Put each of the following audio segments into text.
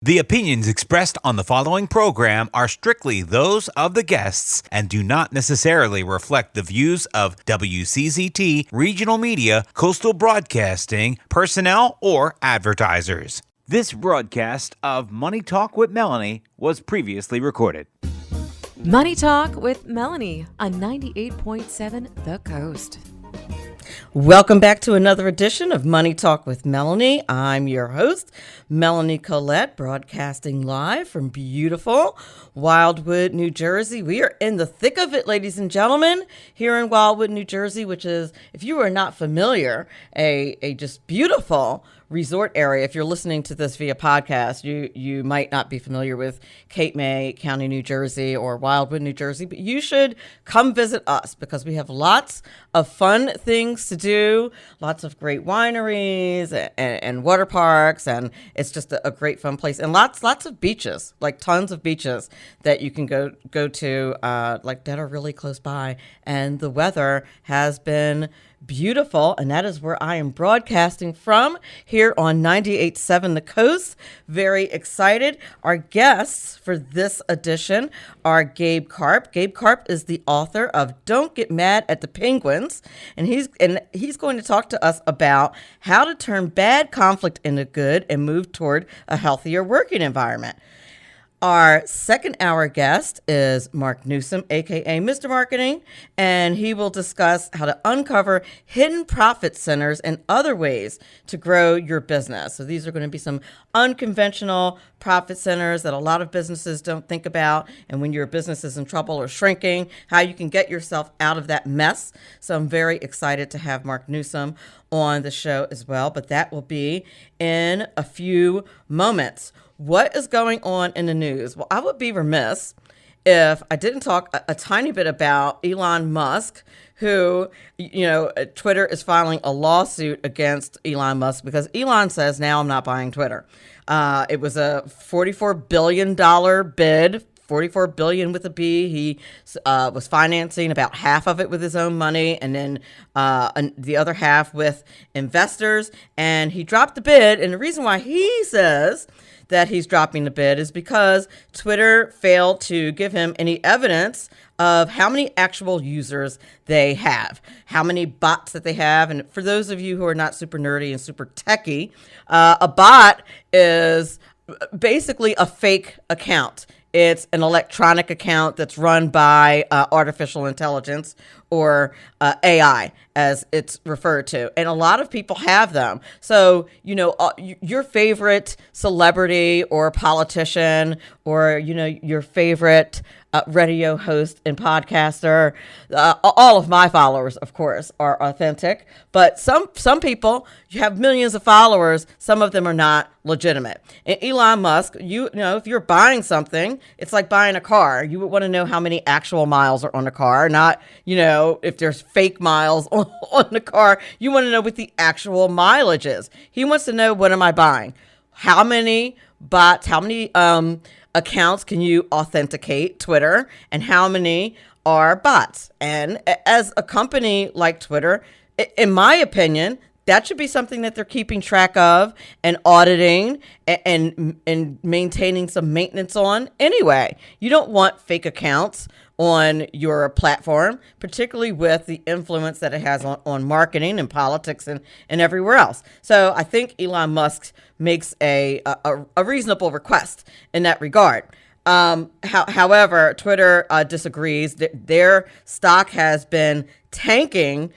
The opinions expressed on the following program are strictly those of the guests and do not necessarily reflect the views of WCZT, Regional Media, Coastal Broadcasting, personnel, or advertisers. This broadcast of Money Talk with Melanie was previously recorded. Money Talk with Melanie on 98.7 The Coast. Welcome back to another edition of Money Talk with Melanie. I'm your host, Melanie Collette, broadcasting live from beautiful Wildwood, New Jersey. We are in the thick of it, ladies and gentlemen, here in Wildwood, New Jersey, which is, if you are not familiar, a just beautiful resort area. If you're listening to this via podcast, you might not be familiar with Cape May County, New Jersey, or Wildwood, New Jersey, but you should come visit us because we have lots of fun things to do, lots of great wineries and water parks, and it's just a great fun place, and lots of beaches, like tons of beaches that you can go to, like that are really close by, and the weather has been beautiful, and that is where I am broadcasting from here on 98.7 The Coast. Very excited. Our guests for this edition are Gabe Karp. Gabe Karp is the author of Don't Get Mad at the Penguins, and he's going to talk to us about how to turn bad conflict into good and move toward a healthier working environment. Our second hour guest is Mark Newsome, aka Mr. Marketing, and he will discuss how to uncover hidden profit centers and other ways to grow your business. So these are going to be some unconventional profit centers that a lot of businesses don't think about, and when your business is in trouble or shrinking, how you can get yourself out of that mess. So I'm very excited to have Mark Newsome on the show as well, but that will be in a few moments. What is going on in the news? Well, I would be remiss if I didn't talk a tiny bit about Elon Musk, who, Twitter is filing a lawsuit against Elon Musk because Elon says, now I'm not buying Twitter. It was a $44 billion bid. 44 billion with a B. He was financing about half of it with his own money, and then the other half with investors. And he dropped the bid. And the reason why he says that he's dropping the bid is because Twitter failed to give him any evidence of how many actual users they have, how many bots that they have. And for those of you who are not super nerdy and super techie, a bot is basically a fake account. It's an electronic account that's run by artificial intelligence, or AI, as it's referred to. And a lot of people have them. So, your favorite celebrity or politician, or, your favorite radio host and podcaster, all of my followers, of course, are authentic. But some people, you have millions of followers, some of them are not legitimate. And Elon Musk, if you're buying something, it's like buying a car. You would want to know how many actual miles are on the car, not, if there's fake miles on the car. You want to know what the actual mileage is. He wants to know, what am I buying? How many bots, how many accounts can you authenticate Twitter, and how many are bots? And as a company like Twitter, in my opinion, that should be something that they're keeping track of and auditing and maintaining some maintenance on anyway. You don't want fake accounts on your platform, particularly with the influence that it has on marketing and politics and everywhere else. So I think Elon Musk makes a reasonable request in that regard. However, Twitter disagrees. Their stock has been tanking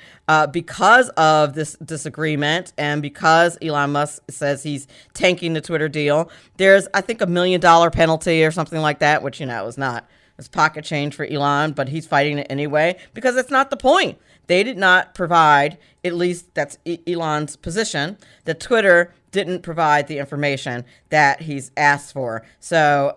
because of this disagreement, and because Elon Musk says he's tanking the Twitter deal. There's, I think, $1 million penalty or something like that, which, is not, it's pocket change for Elon, but he's fighting it anyway because it's not the point. They did not provide, at least that's Elon's position, that Twitter didn't provide the information that he's asked for. So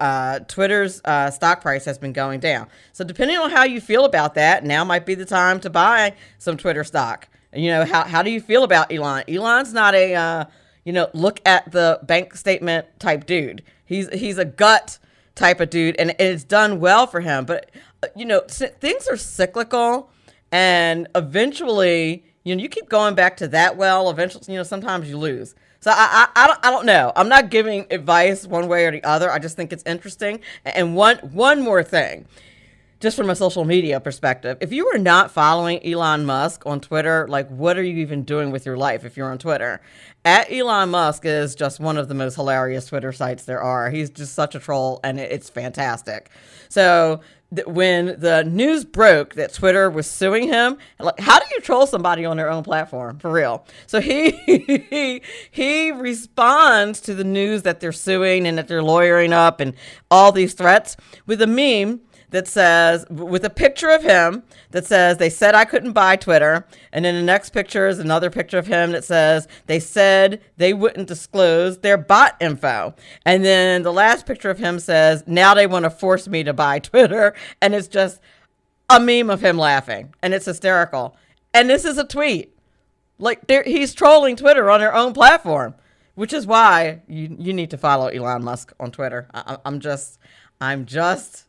Twitter's stock price has been going down. So depending on how you feel about that, now might be the time to buy some Twitter stock. How do you feel about Elon? Elon's not a, look at the bank statement type dude. He's a gut type of dude, and it's done well for him. But, things are cyclical, and eventually, you keep going back to that well, eventually, sometimes you lose. So I don't know. I'm not giving advice one way or the other. I just think it's interesting. And one more thing, just from a social media perspective, if you are not following Elon Musk on Twitter, like, what are you even doing with your life if you're on Twitter? At Elon Musk is just one of the most hilarious Twitter sites there are. He's just such a troll, and it's fantastic. So when the news broke that Twitter was suing him, like, how do you troll somebody on their own platform, for real? So he responds to the news that they're suing and that they're lawyering up and all these threats with a meme that says, with a picture of him that says, they said I couldn't buy Twitter. And then the next picture is another picture of him that says, they said they wouldn't disclose their bot info. And then the last picture of him says, now they want to force me to buy Twitter. And it's just a meme of him laughing. And it's hysterical. And this is a tweet. Like, he's trolling Twitter on their own platform, which is why you need to follow Elon Musk on Twitter. I'm just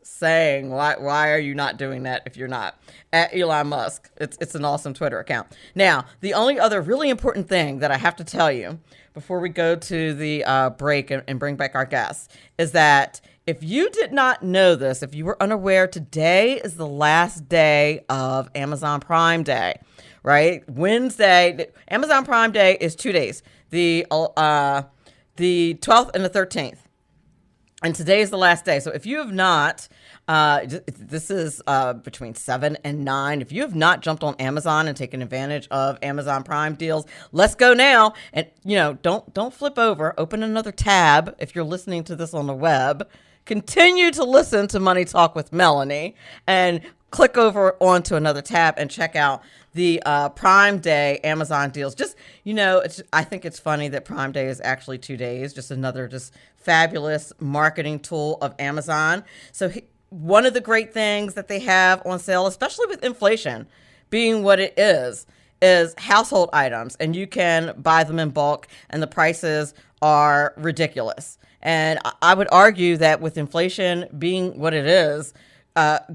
saying, why are you not doing that if you're not? At Elon Musk. It's an awesome Twitter account. Now, the only other really important thing that I have to tell you before we go to the break and bring back our guests is that if you did not know this, if you were unaware, today is the last day of Amazon Prime Day, right? Wednesday, Amazon Prime Day is 2 days, the 12th and the 13th. And today is the last day. So if you have not, this is between 7 and 9. If you have not jumped on Amazon and taken advantage of Amazon Prime deals, let's go now. And, don't flip over. Open another tab if you're listening to this on the web. Continue to listen to Money Talk with Melanie and click over onto another tab and check out the Prime Day Amazon deals. Just, I think it's funny that Prime Day is actually 2 days, just another just fabulous marketing tool of Amazon. So one of the great things that they have on sale, especially with inflation being what it is household items, and you can buy them in bulk and the prices are ridiculous. And I would argue that with inflation being what it is,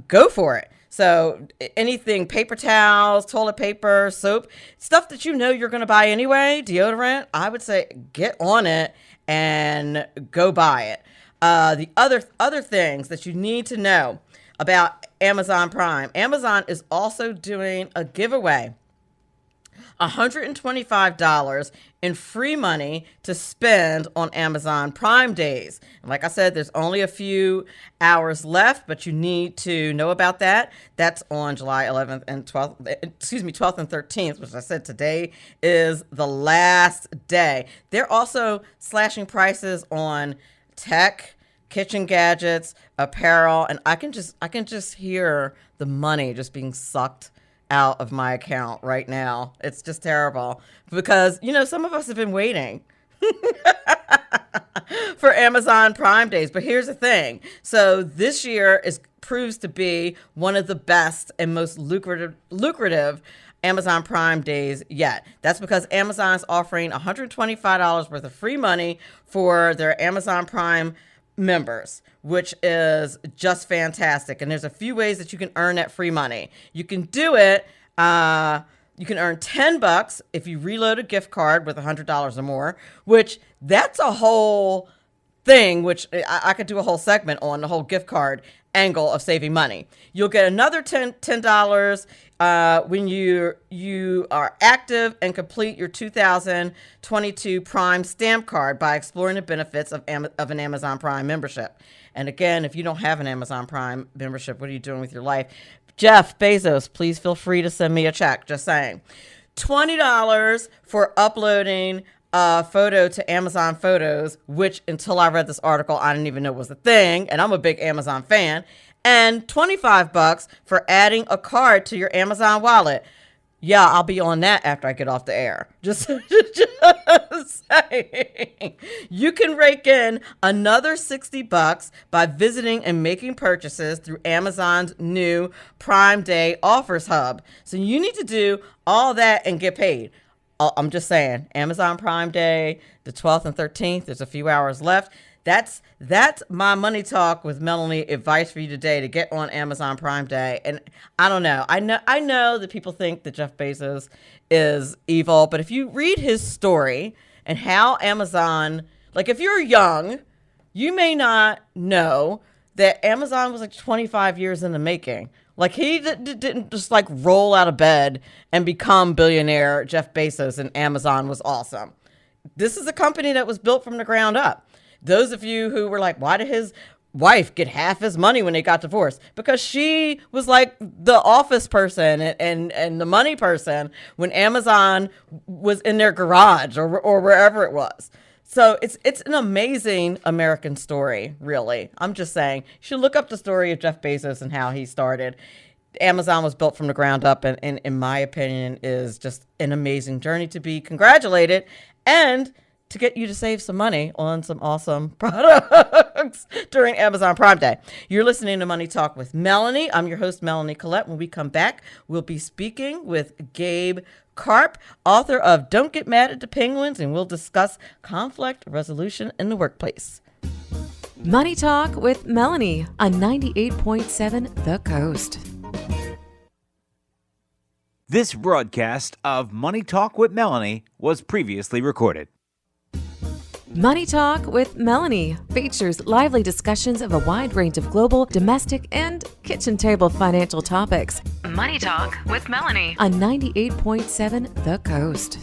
go for it. So anything, paper towels, toilet paper, soap, stuff that you're going to buy anyway, deodorant, I would say get on it and go buy it. The other things that you need to know about Amazon Prime, Amazon is also doing a giveaway. $125 in free money to spend on Amazon Prime days. And like I said, there's only a few hours left, but you need to know about that. That's on July 11th and 12th and 13th, which I said today is the last day. They're also slashing prices on tech, kitchen gadgets, apparel, and I can just hear the money just being sucked out of my account right now. It's just terrible because, some of us have been waiting for Amazon Prime days. But here's the thing. So this year proves to be one of the best and most lucrative Amazon Prime days yet. That's because Amazon's offering $125 worth of free money for their Amazon Prime members, which is just fantastic. And there's a few ways that you can earn that free money. You can do it. You can earn $10 if you reload a gift card with $100 or more, which that's a whole thing, which I could do a whole segment on the whole gift card angle of saving money. You'll get another $10 when you are active and complete your 2022 Prime stamp card by exploring the benefits of an Amazon Prime membership. And again, if you don't have an Amazon Prime membership, what are you doing with your life? Jeff Bezos, please feel free to send me a check. Just saying. $20 for uploading a photo to Amazon Photos, which until I read this article, I didn't even know was a thing. And I'm a big Amazon fan. And $25 for adding a card to your Amazon wallet. Yeah, I'll be on that after I get off the air. Just saying. You can rake in another $60 by visiting and making purchases through Amazon's new Prime Day Offers Hub. So you need to do all that and get paid. I'm just saying, Amazon Prime Day, the 12th and 13th, there's a few hours left. That's my Money Talk with Melanie advice for you today to get on Amazon Prime Day. And I don't know. I know that people think that Jeff Bezos is evil, but if you read his story and how Amazon, like if you're young, you may not know that Amazon was like 25 years in the making. Like he didn't just like roll out of bed and become billionaire Jeff Bezos and Amazon was awesome. This is a company that was built from the ground up. Those of you who were like, why did his wife get half his money when they got divorced? Because she was like the office person and the money person when Amazon was in their garage or wherever it was. So it's an amazing American story, really. I'm just saying, you should look up the story of Jeff Bezos and how he started. Amazon was built from the ground up, and in my opinion, is just an amazing journey to be congratulated and to get you to save some money on some awesome products during Amazon Prime Day. You're listening to Money Talk with Melanie. I'm your host, Melanie Collette. When we come back, we'll be speaking with Gabe Karp, author of Don't Get Mad at the Penguins, and we'll discuss conflict resolution in the workplace. Money Talk with Melanie on 98.7 The Coast. This broadcast of Money Talk with Melanie was previously recorded. Money Talk with Melanie features lively discussions of a wide range of global, domestic, and kitchen table financial topics. Money Talk with Melanie on 98.7 The Coast.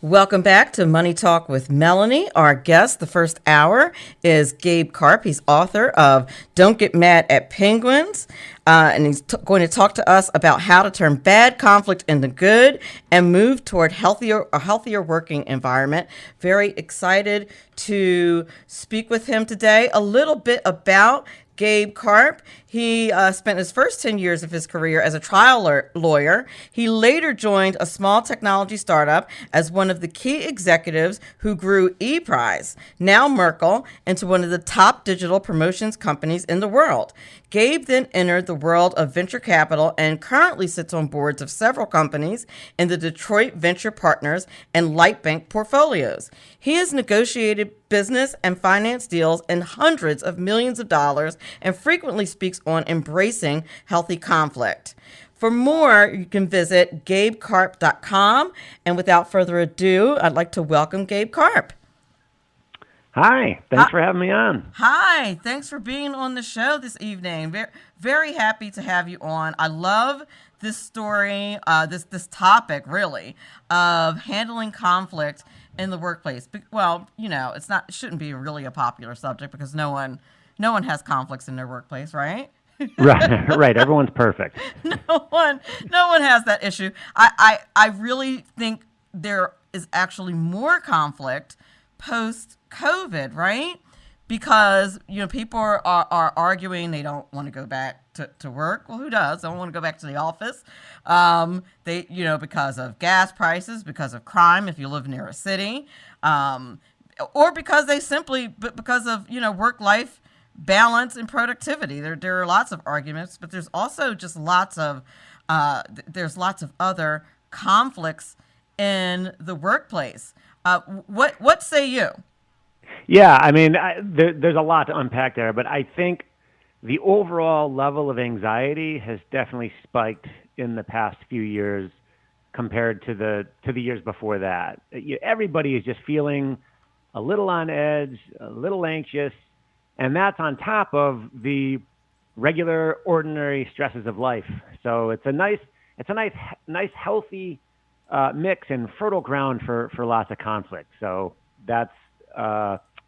Welcome back to Money Talk with Melanie. Our guest the first hour is Gabe Karp. He's author of Don't Get Mad at Penguins. And he's going to talk to us about how to turn bad conflict into good and move toward a healthier working environment. Very excited to speak with him today. A little bit about Gabe Karp. He spent his first 10 years of his career as a trial lawyer. He later joined a small technology startup as one of the key executives who grew ePrize, now Merkle, into one of the top digital promotions companies in the world. Gabe then entered the world of venture capital and currently sits on boards of several companies in the Detroit Venture Partners and Lightbank portfolios. He has negotiated business and finance deals in hundreds of millions of dollars and frequently speaks on embracing healthy conflict. For more, you can visit GabeKarp.com. And without further ado, I'd like to welcome Gabe Karp. Hi, thanks for having me on. Hi, thanks for being on the show this evening. Very, very happy to have you on. I love this story, this topic, really, of handling conflict in the workplace. Well, you know, it shouldn't be really a popular subject because no one has conflicts in their workplace, right? Right. Everyone's perfect. No one has that issue. I really think there is actually more conflict post-COVID, right? Because, you know, people are arguing they don't want to go back to work. Well, who does? They don't want to go back to the office. They, you know, because of gas prices, because of crime, if you live near a city, or because because of, you know, work-life balance and productivity. There are lots of arguments, but there's also just lots of other conflicts in the workplace. What say you? Yeah, I mean, there's a lot to unpack there, but I think the overall level of anxiety has definitely spiked in the past few years compared to the years before that. Everybody is just feeling a little on edge, a little anxious, and that's on top of the regular, ordinary stresses of life. So it's a nice, healthy mix and fertile ground for lots of conflict. So that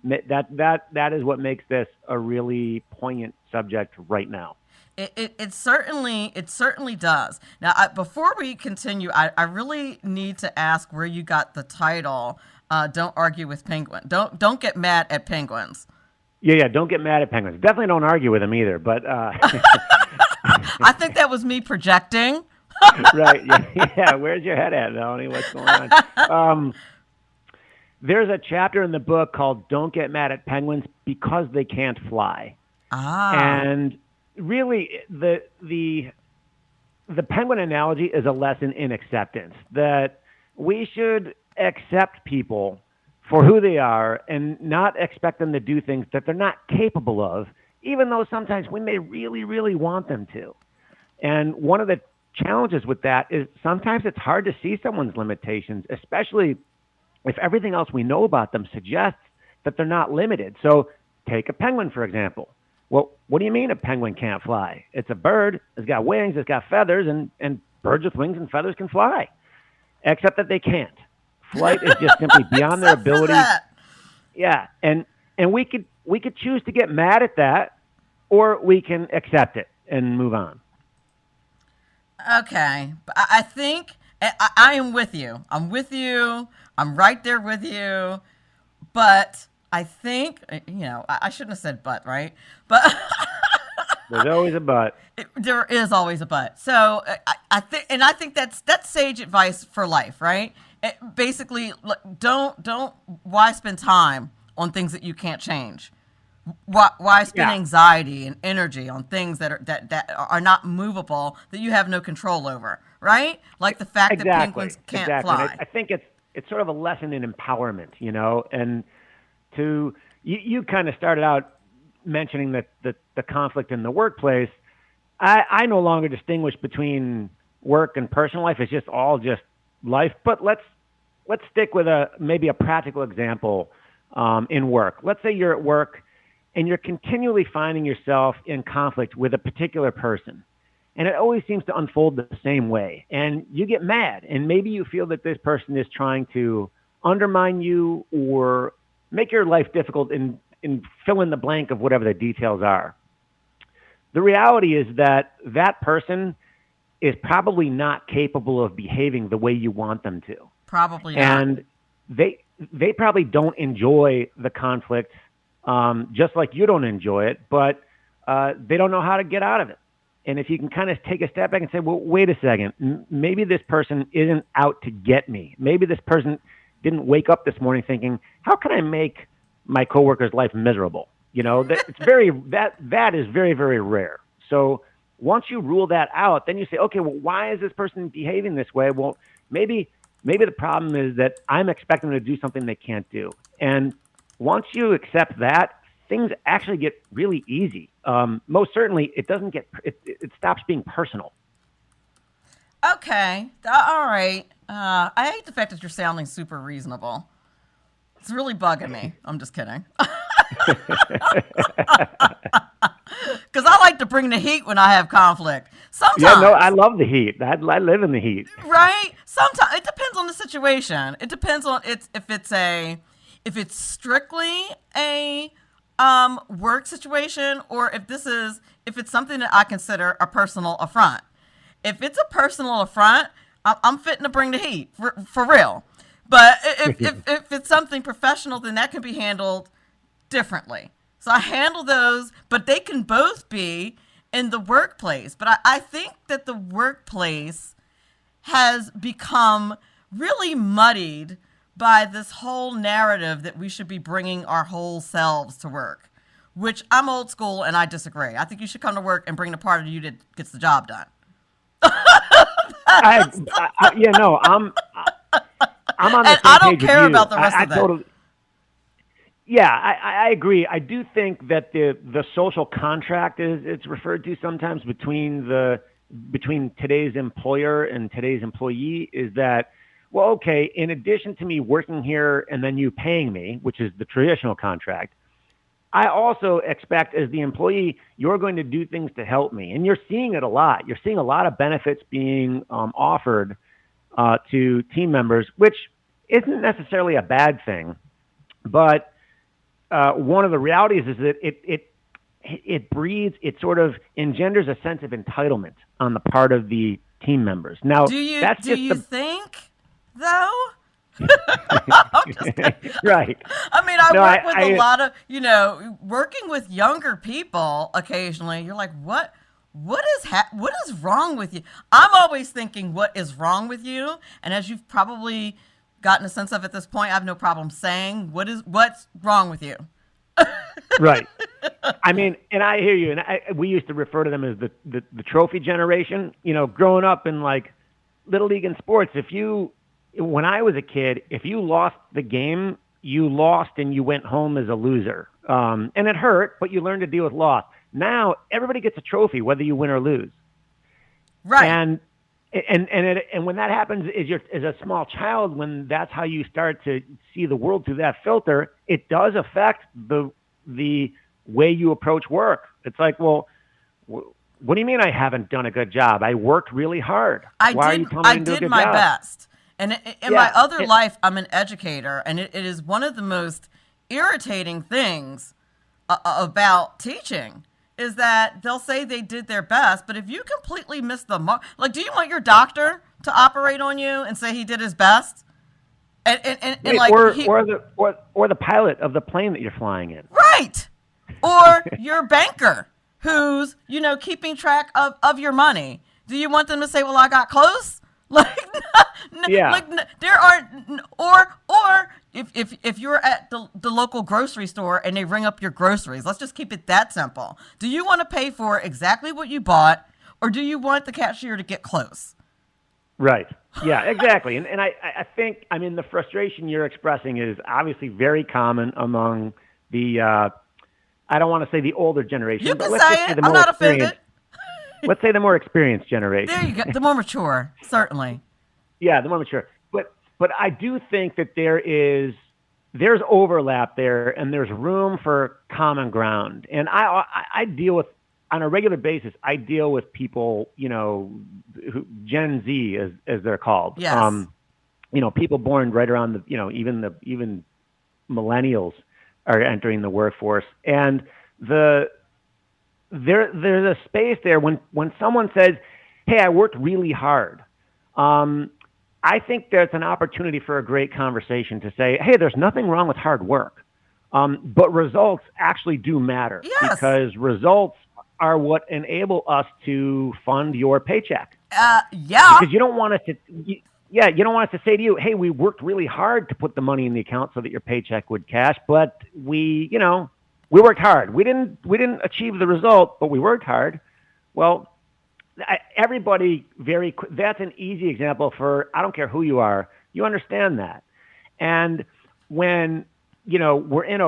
is what makes this a really poignant subject right now. It certainly does. Now, before we continue, I really need to ask where you got the title. Don't argue with penguins. Don't get mad at penguins. Yeah. Don't get mad at penguins. Definitely don't argue with them either. But I think that was me projecting. Right. Yeah. Where's your head at, Melanie? What's going on? There's a chapter in the book called "Don't Get Mad at Penguins Because They Can't Fly." And really, the penguin analogy is a lesson in acceptance, that we should accept people for who they are and not expect them to do things that they're not capable of, even though sometimes we may really, really want them to. And one of the challenges with that is sometimes it's hard to see someone's limitations, especially if everything else we know about them suggests that they're not limited. So take a penguin, for example. Well, what do you mean a penguin can't fly? It's a bird. It's got wings. It's got feathers, and birds with wings and feathers can fly, except that they can't. Flight is just simply beyond their abilities. Yeah, and we could choose to get mad at that, or we can accept it and move on. Okay, I think I am with you. I'm with you. I'm right there with you. But I think, I shouldn't have said but, right? But there's always a but. There is always a but. So I think that's sage advice for life, right? Basically, why spend time on things that you can't change? Why spend anxiety and energy on things that are not movable, that you have no control over, right? Like the fact that penguins can't fly. I think it's sort of a lesson in empowerment, and you kind of started out mentioning that the conflict in the workplace. I no longer distinguish between work and personal life. It's just all just life. But let's stick with maybe a practical example in work. Let's say you're at work and you're continually finding yourself in conflict with a particular person. And it always seems to unfold the same way. And you get mad. And maybe you feel that this person is trying to undermine you or make your life difficult and fill in the blank of whatever the details are. The reality is that person is probably not capable of behaving the way you want them to. Probably not. And they probably don't enjoy the conflict just like you don't enjoy it, but they don't know how to get out of it. And if you can kind of take a step back and say, well, wait a second, maybe this person isn't out to get me. Maybe this person didn't wake up this morning thinking, how can I make my coworker's life miserable? That is very, very rare. So once you rule that out, then you say, okay, well, why is this person behaving this way? Well, maybe the problem is that I'm expecting them to do something they can't do. And once you accept that, things actually get really easy. Most certainly, it stops being personal. Okay, all right. I hate the fact that you're sounding super reasonable. It's really bugging me. I'm just kidding. Because I like to bring the heat when I have conflict. Sometimes. Yeah, no, I love the heat. I live in the heat. Right? Sometimes it depends on the situation. It depends on if it's strictly a work situation, or if it's something that I consider a personal affront. If it's a personal affront, I'm fitting to bring the heat for real. But if it's something professional, then that can be handled differently. So I handle those, but they can both be in the workplace. But I think that the workplace has become really muddied by this whole narrative that we should be bringing our whole selves to work, which I'm old school and I disagree. I think you should come to work and bring the part of you that gets the job done. I'm on the and same I don't page care with you. about the rest of that. Yeah, I agree. I do think that the social contract it's referred to sometimes between today's employer and today's employee is that, well, okay, in addition to me working here and then you paying me, which is the traditional contract, I also expect as the employee, you're going to do things to help me. And you're seeing it a lot. You're seeing a lot of benefits being offered to team members, which isn't necessarily a bad thing. But one of the realities is that it sort of engenders a sense of entitlement on the part of the team members. Now, do you think, though? Right. I mean, I work with a lot of, working with younger people occasionally. You're like, what is wrong with you? I'm always thinking, what is wrong with you? And as you've probably gotten a sense of at this point, I have no problem saying, what's wrong with you? Right. I mean, and I hear you. And we used to refer to them as the trophy generation. Growing up in like Little League and sports, when I was a kid, if you lost the game, you lost and you went home as a loser. And it hurt, but you learned to deal with loss. Now everybody gets a trophy, whether you win or lose. Right. And when that happens as a small child, when that's how you start to see the world through that filter, it does affect the way you approach work. It's like, well, what do you mean I haven't done a good job? I worked really hard. Why are you telling me I didn't do a good my job? best. And in my other life, I'm an educator, and it is one of the most irritating things about teaching is that they'll say they did their best, but if you completely miss the mark, like, do you want your doctor to operate on you and say he did his best? And like, or the pilot of the plane that you're flying in, right? Or your banker who's keeping track of your money. Do you want them to say, "Well, I got close"? Like, yeah. Like there are, or if you're at the local grocery store and they ring up your groceries, let's just keep it that simple. Do you want to pay for exactly what you bought, or do you want the cashier to get close? Right. Yeah, exactly. And I think, I mean, the frustration you're expressing is obviously very common among the, I don't want to say the older generation. You can say it. I'm not offended. Let's say the more experienced generation. There you go. The more mature, certainly. Yeah, the more mature. But I do think that there's overlap there, and there's room for common ground. And I deal with, on a regular basis, I deal with people, Gen Z as they're called. Yes. People born right around the, even millennials are entering the workforce, and there's a space there when someone says, "Hey, I worked really hard." I think there's an opportunity for a great conversation to say, "Hey, there's nothing wrong with hard work, but results actually do matter." Yes. Because results are what enable us to fund your paycheck. Yeah. Because you don't want us to. You don't want us to say to you, "Hey, we worked really hard to put the money in the account so that your paycheck would cash, but we worked hard. We didn't achieve the result, but we worked hard." Well, everybody that's an easy example for, I don't care who you are, you understand that. And when we're in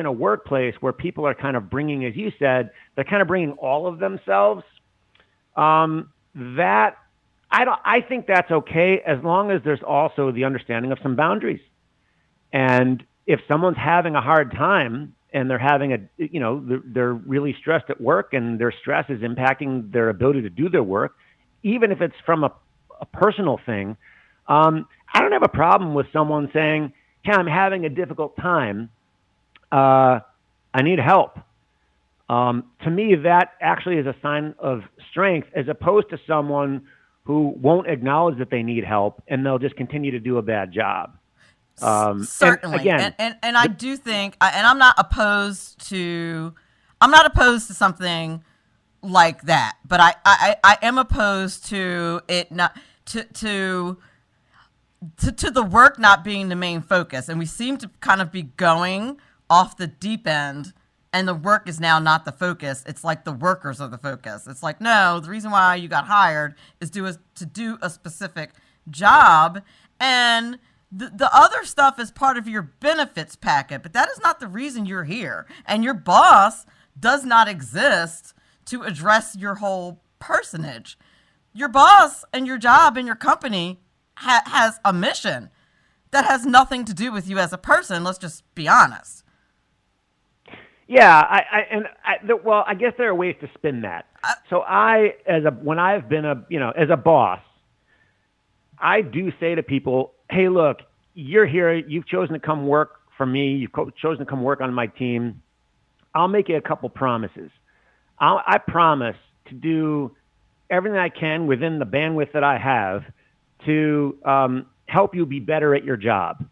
a workplace where people are kind of bringing, as you said, they're kind of bringing all of themselves. That I think that's okay, as long as there's also the understanding of some boundaries. And if someone's having a hard time and they're having they're really stressed at work, and their stress is impacting their ability to do their work, even if it's from a personal thing, I don't have a problem with someone saying, "Hey, I'm having a difficult time. I need help." To me, that actually is a sign of strength, as opposed to someone who won't acknowledge that they need help, and they'll just continue to do a bad job. Certainly. And I do think, and I'm not opposed to something like that, but I am opposed to it not to the work not being the main focus. And we seem to kind of be going off the deep end, and the work is now not the focus. It's like the workers are the focus. It's like, no, the reason why you got hired is to do a specific job, and the other stuff is part of your benefits packet, but that is not the reason you're here. And your boss does not exist to address your whole personage. Your boss and your job and your company has a mission that has nothing to do with you as a person. Let's just be honest. Yeah, I guess there are ways to spin that. So when I've been as a boss, I do say to people, "Hey, look, you're here. You've chosen to come work for me. You've chosen to come work on my team. I'll make you a couple promises. I promise to do everything I can within the bandwidth that I have to help you be better at your job.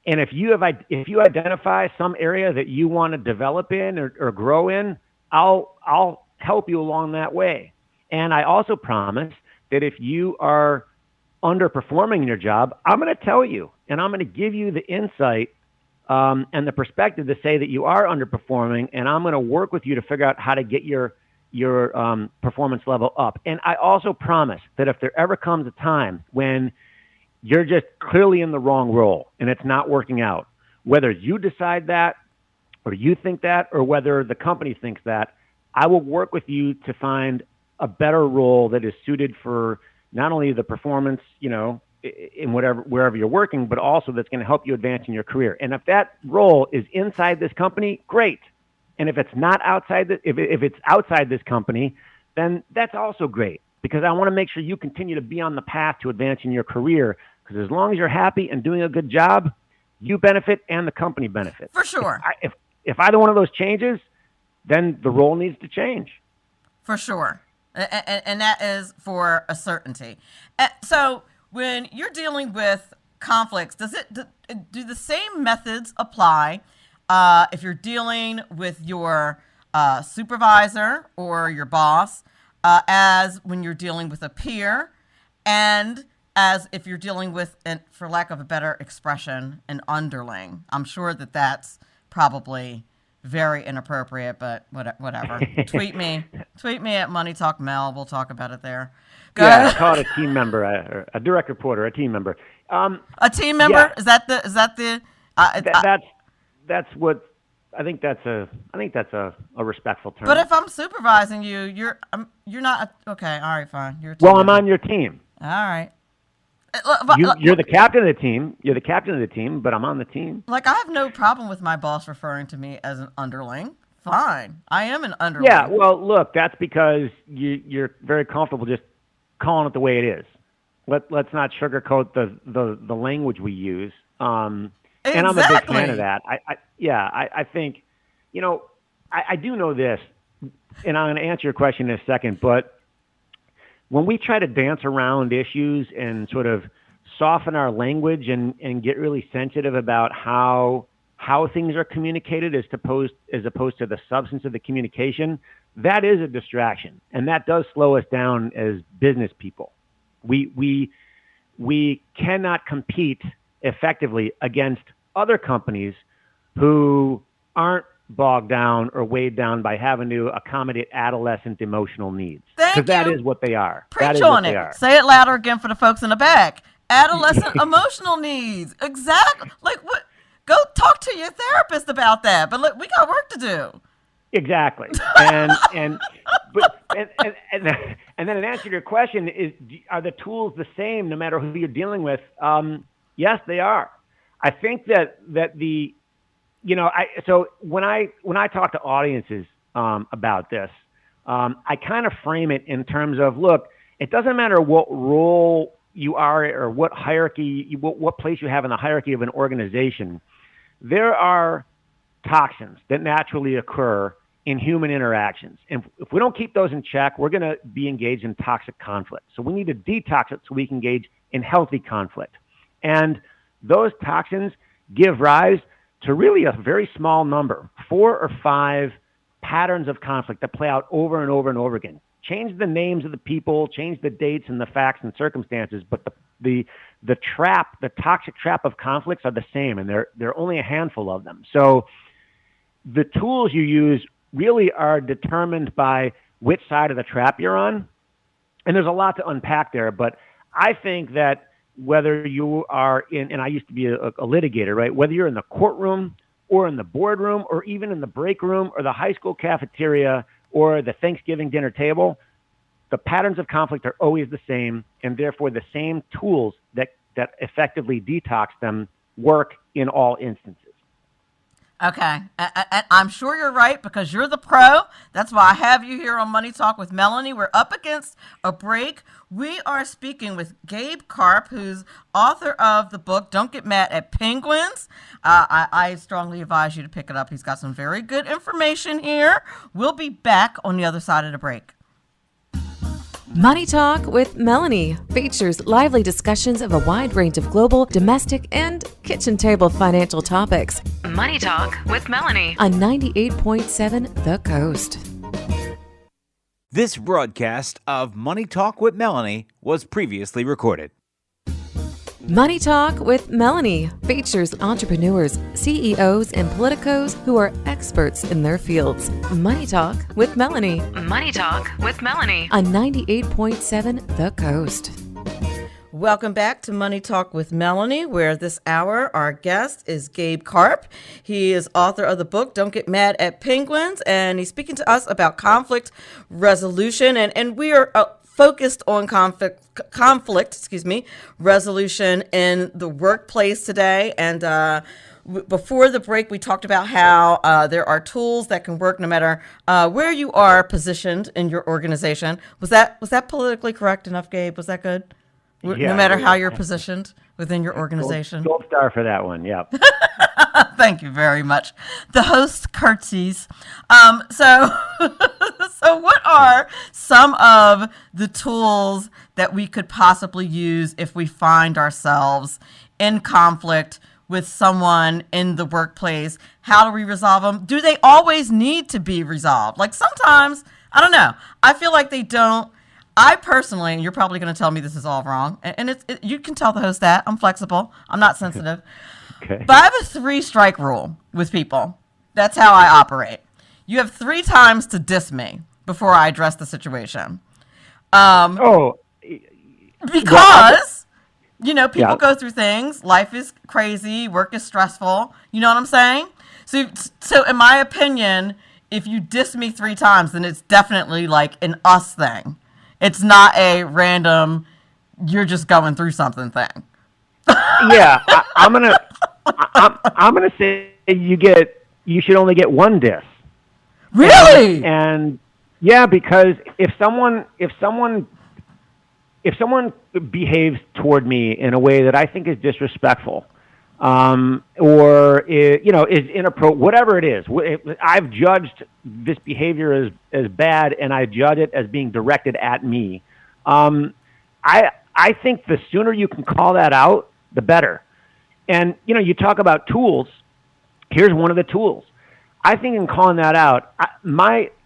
And if you identify some area that you want to develop in or grow in, I'll help you along that way. And I also promise that if you are underperforming in your job, I'm going to tell you, and I'm going to give you the insight and the perspective to say that you are underperforming, and I'm going to work with you to figure out how to get your performance level up. And I also promise that if there ever comes a time when you're just clearly in the wrong role and it's not working out, whether you decide that or you think that or whether the company thinks that, I will work with you to find a better role that is suited for not only the performance, in wherever you're working, but also that's going to help you advance in your career. And if that role is inside this company, great. And if it's not outside, if it's outside this company, then that's also great, because I want to make sure you continue to be on the path to advancing your career. Because as long as you're happy and doing a good job, you benefit and the company benefits. For sure. If either one of those changes, then the role needs to change. For sure. And that is for a certainty. So when you're dealing with conflicts, do the same methods apply if you're dealing with your supervisor or your boss as when you're dealing with a peer, and as if you're dealing with, for lack of a better expression, an underling? I'm sure that's probably very inappropriate, but whatever. Tweet me at Money Talk Mel. We'll talk about it there. Go ahead. Call it a team member, a direct reporter, a team member. A team member? Yeah. Is that the? That's what I think. That's a respectful term. But if I'm supervising you, you're not okay. All right, fine. I'm on your team. All right. You're the captain of the team. You're the captain of the team, but I'm on the team. Like, I have no problem with my boss referring to me as an underling. Fine. I am an underling. Yeah, well, look, that's because you're very comfortable just calling it the way it is. Let's not sugarcoat the language we use. Exactly. And I'm a big fan of that. I think, I do know this, and I'm going to answer your question in a second, but when we try to dance around issues and sort of soften our language and get really sensitive about how things are communicated as opposed to the substance of the communication, that is a distraction, and that does slow us down as business people. We cannot compete effectively against other companies who aren't bogged down or weighed down by having to accommodate adolescent emotional needs. Because that is what they are. Preach on it. Say it louder again for the folks in the back. Adolescent emotional needs. Exactly. Like, what? Go talk to your therapist about that. But look, we got work to do. Exactly. And then in answer to your question, are the tools the same no matter who you're dealing with? Yes, they are. I think that so when I talk to audiences about this, I kind of frame it in terms of, look, it doesn't matter what role you are or what hierarchy, what place you have in the hierarchy of an organization. There are toxins that naturally occur in human interactions. And if we don't keep those in check, we're going to be engaged in toxic conflict. So we need to detox it so we can engage in healthy conflict. And those toxins give rise to really a very small number, 4 or 5 patterns of conflict that play out over and over and over again. Change the names of the people, change the dates and the facts and circumstances, but the toxic trap of conflicts are the same, and there are only a handful of them. So the tools you use really are determined by which side of the trap you're on. And there's a lot to unpack there, but I think that whether you are and I used to be a litigator, right? Whether you're in the courtroom or in the boardroom or even in the break room or the high school cafeteria or the Thanksgiving dinner table, the patterns of conflict are always the same, and therefore the same tools that effectively detox them work in all instances. Okay. I'm sure you're right because you're the pro. That's why I have you here on Money Talk with Melanie. We're up against a break. We are speaking with Gabe Karp, who's author of the book, Don't Get Mad at Penguins. I strongly advise you to pick it up. He's got some very good information here. We'll be back on the other side of the break. Money Talk with Melanie features lively discussions of a wide range of global, domestic, and kitchen table financial topics. Money Talk with Melanie on 98.7 The Coast. This broadcast of Money Talk with Melanie was previously recorded. Money Talk with Melanie features entrepreneurs, CEOs, and politicos who are experts in their fields. Money Talk with Melanie. Money Talk with Melanie on 98.7 The Coast. Welcome back to Money Talk with Melanie, where this hour our guest is Gabe Karp. He is author of the book, Don't Get Mad at Penguins, and he's speaking to us about conflict resolution. And we are focused on conflict resolution in the workplace today. And before the break, we talked about how there are tools that can work no matter where you are positioned in your organization. Was that politically correct enough, Gabe? Was that good? Yeah, no matter how you're positioned within your organization. Gold star for that one. Yep. Thank you very much. The host curtsies. So what are some of the tools that we could possibly use if we find ourselves in conflict with someone in the workplace? How do we resolve them? Do they always need to be resolved? Like sometimes, I don't know. I feel like they don't. I personally, and you're probably going to tell me this is all wrong, and you can tell the host that. I'm flexible. I'm not sensitive. Okay. But I have a 3-strike rule with people. That's how I operate. You have 3 times to diss me before I address the situation. Because, people go through things. Life is crazy. Work is stressful. You know what I'm saying? So in my opinion, if you diss me 3 times, then it's definitely like an us thing. It's not a random, you're just going through something thing. Yeah, I'm gonna say you should only get 1 diss. Really? And yeah, because if someone behaves toward me in a way that I think is disrespectful, or is inappropriate, whatever it is, I've judged this behavior as bad, and I judge it as being directed at me. I think the sooner you can call that out, the better. And you talk about tools. Here's one of the tools. I think in calling that out,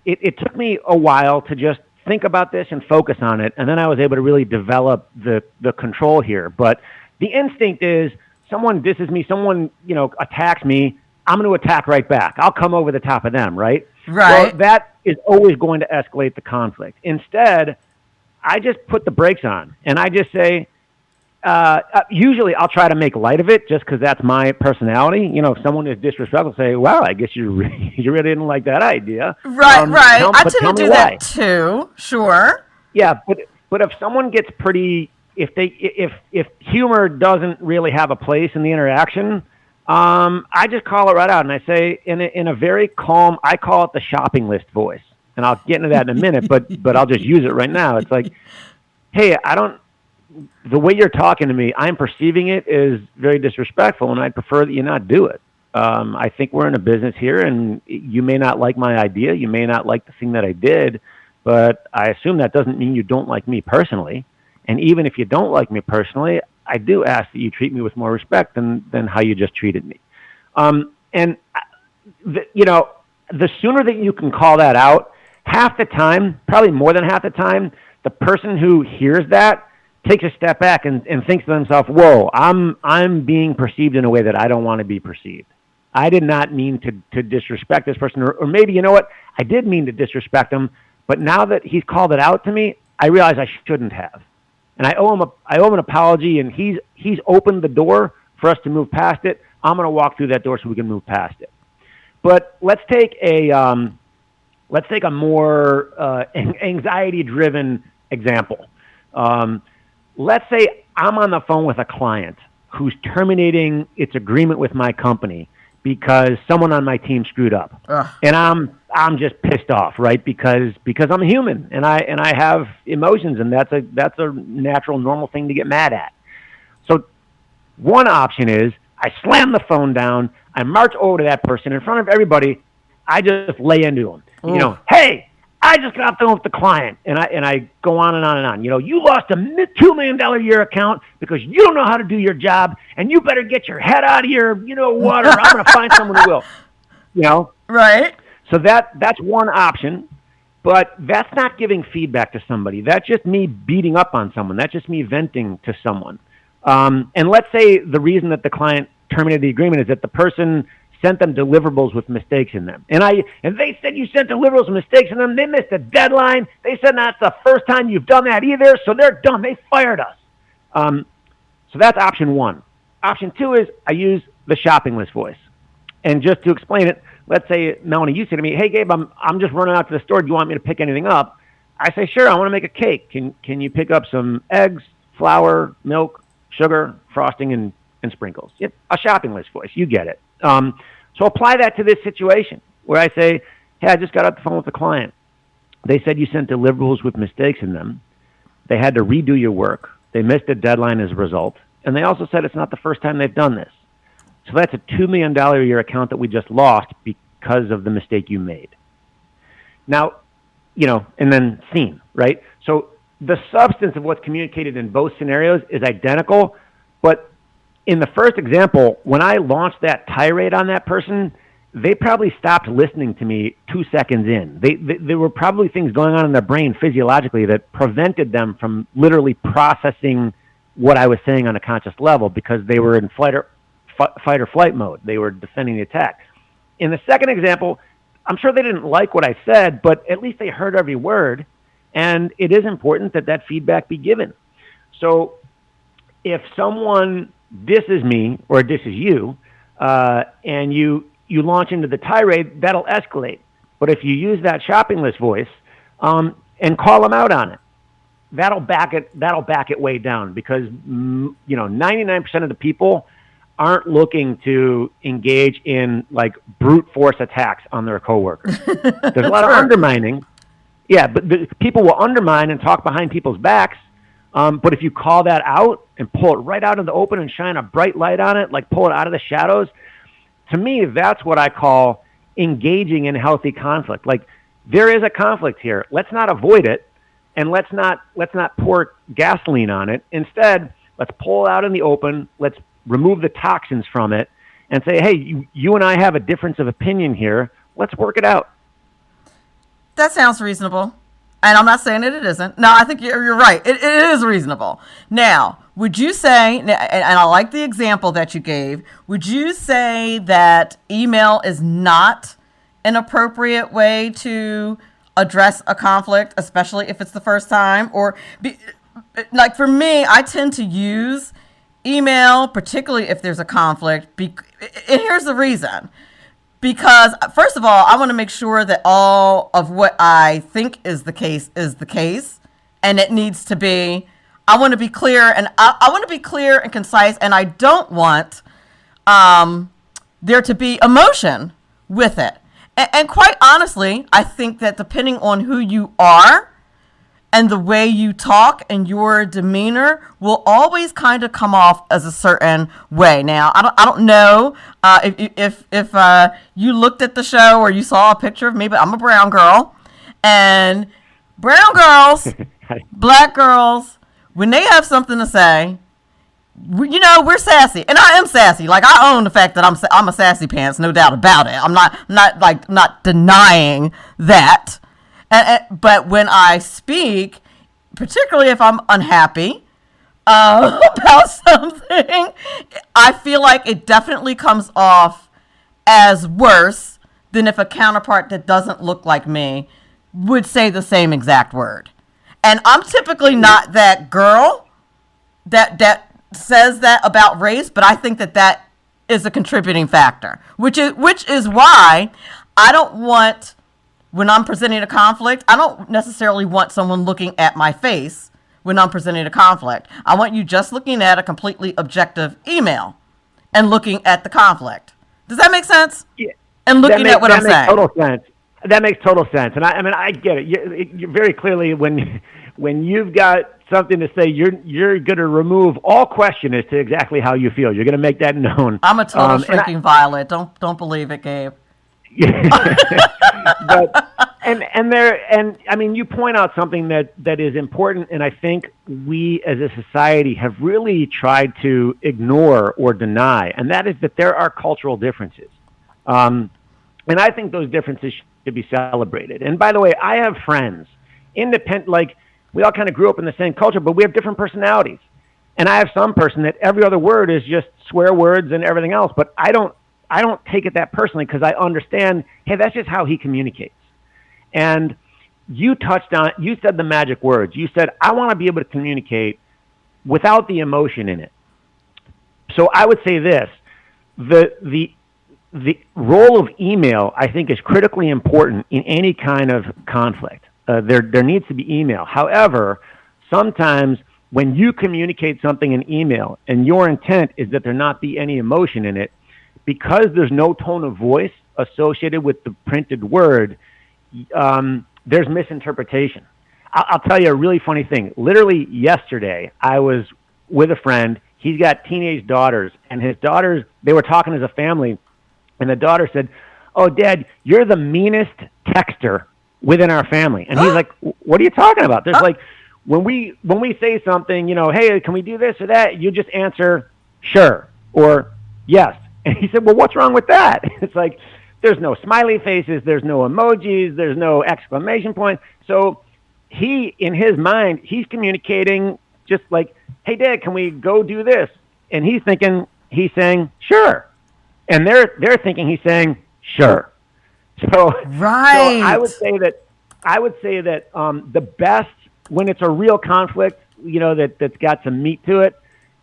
it took me a while to just think about this and focus on it, and then I was able to really develop the control here. But the instinct is, someone disses me, someone attacks me, I'm going to attack right back. I'll come over the top of them, right? Right. Well, that is always going to escalate the conflict. Instead, I just put the brakes on, and I just say, usually I'll try to make light of it just because that's my personality. If someone is disrespectful, say, well, I guess you really didn't like that idea. Right. I tend to do that too. Sure. Yeah, but if someone gets pretty, if humor doesn't really have a place in the interaction, I just call it right out, and I say in a very calm, I call it the shopping list voice, and I'll get into that in a minute, but I'll just use it right now. It's like, hey, the way you're talking to me, I'm perceiving it as very disrespectful, and I'd prefer that you not do it. I think we're in a business here, and you may not like my idea, you may not like the thing that I did, but I assume that doesn't mean you don't like me personally. And even if you don't like me personally, I do ask that you treat me with more respect than how you just treated me. The sooner that you can call that out, half the time, probably more than half the time, the person who hears that takes a step back and thinks to themselves, whoa, I'm being perceived in a way that I don't want to be perceived. I did not mean to disrespect this person, or maybe, you know what, I did mean to disrespect him, but now that he's called it out to me, I realize I shouldn't have. And I owe him an apology, and he's opened the door for us to move past it. I'm going to walk through that door so we can move past it. But let's take a more anxiety-driven example. Let's say I'm on the phone with a client who's terminating its agreement with my company because someone on my team screwed up. Ugh. And I'm just pissed off, right? Because I'm human and I have emotions, and that's a natural, normal thing to get mad at. So one option is I slam the phone down, I march over to that person in front of everybody, I just lay into him. Ooh. Hey, I just got off the phone with the client, and I go on and on and on. You lost a $2 million a year account because you don't know how to do your job, and you better get your head out of your, what, or I'm going to find someone who will. Right. So that's one option, but that's not giving feedback to somebody. That's just me beating up on someone. That's just me venting to someone. And let's say the reason that the client terminated the agreement is that the person sent them deliverables with mistakes in them. And they said you sent deliverables with mistakes in them. They missed a deadline. They said that's the first time you've done that either, so they're done. They fired us. So that's option one. Option two is I use the shopping list voice. And just to explain it, let's say, Melanie, you say to me, hey, Gabe, I'm just running out to the store. Do you want me to pick anything up? I say, sure, I want to make a cake. Can you pick up some eggs, flour, milk, sugar, frosting, and sprinkles? Yep, a shopping list voice. You get it. So apply that to this situation where I say, hey, I just got off the phone with a client. They said you sent deliverables with mistakes in them. They had to redo your work. They missed a deadline as a result. And they also said it's not the first time they've done this. So that's a $2 million a year account that we just lost because of the mistake you made. Now, and then scene, right? So the substance of what's communicated in both scenarios is identical, but in the first example, when I launched that tirade on that person, they probably stopped listening to me 2 seconds in. There were probably things going on in their brain physiologically that prevented them from literally processing what I was saying on a conscious level because they were in fight or flight mode. They were defending the attack. In the second example, I'm sure they didn't like what I said, but at least they heard every word, and it is important that feedback be given. So if someone disses me or disses you, and you launch into the tirade, that'll escalate. But if you use that shopping list voice and call them out on it, that'll back it way down because 99% of the people aren't looking to engage in like brute force attacks on their coworkers. There's a lot of undermining. Yeah, but people will undermine and talk behind people's backs. But if you call that out and pull it right out in the open and shine a bright light on it, like pull it out of the shadows, to me, that's what I call engaging in healthy conflict. Like there is a conflict here. Let's not avoid it, and let's not pour gasoline on it. Instead, let's pull it out in the open. Let's remove the toxins from it and say, hey, you and I have a difference of opinion here. Let's work it out. That sounds reasonable. And I'm not saying that it isn't. No, I think you're right. It is reasonable. Now, would you say, and I like the example that you gave, would you say that email is not an appropriate way to address a conflict, especially if it's the first time? Or, like for me, I tend to use email, particularly if there's a conflict. And here's the reason. Because, first of all, I want to make sure that all of what I think is the case, and it needs to be. I want to be clear, and I want to be clear and concise, and I don't want there to be emotion with it. And quite honestly, I think that depending on who you are and the way you talk and your demeanor will always kind of come off as a certain way. Now, I don't know if you looked at the show or you saw a picture of me, but I'm a brown girl, and brown girls, black girls, when they have something to say, we're sassy, and I am sassy. Like I own the fact that I'm a sassy pants, no doubt about it. I'm not denying that. But when I speak, particularly if I'm unhappy about something, I feel like it definitely comes off as worse than if a counterpart that doesn't look like me would say the same exact word. And I'm typically not that girl that says that about race, but I think that is a contributing factor, which is why I don't want. When I'm presenting a conflict, I don't necessarily want someone looking at my face when I'm presenting a conflict. I want you just looking at a completely objective email and looking at the conflict. Does that make sense? Yeah. And looking at what I'm saying. Total sense. That makes total sense. And I get it. You're very clearly when you've got something to say, you're going to remove all question as to exactly how you feel. You're going to make that known. I'm a total shrinking violet. Don't believe it, Gabe. But you point out something that is important, and I think we as a society have really tried to ignore or deny, and that is that there are cultural differences, and I think those differences should be celebrated. And by the way, I have friends, independent, like we all kind of grew up in the same culture, but we have different personalities, and I have some person that every other word is just swear words and everything else, but I don't take it that personally because I understand, hey, that's just how he communicates. And you said the magic words. You said, I want to be able to communicate without the emotion in it. So I would say this, the role of email, I think, is critically important in any kind of conflict. there needs to be email. However, sometimes when you communicate something in email and your intent is that there not be any emotion in it, because there's no tone of voice associated with the printed word, there's misinterpretation. I'll tell you a really funny thing. Literally yesterday, I was with a friend. He's got teenage daughters, and his daughters, they were talking as a family, and the daughter said, "Oh, Dad, you're the meanest texter within our family." And he's like, "What are you talking about?" There's like, when we say something, hey, can we do this or that? You just answer sure or yes. And he said, "Well, what's wrong with that?" It's like, there's no smiley faces, there's no emojis, there's no exclamation point. So he, in his mind, he's communicating just like, "Hey, Dad, can we go do this?" And he's thinking he's saying sure, and they're thinking he's saying sure. So, right. So I would say that the best, when it's a real conflict, that's got some meat to it,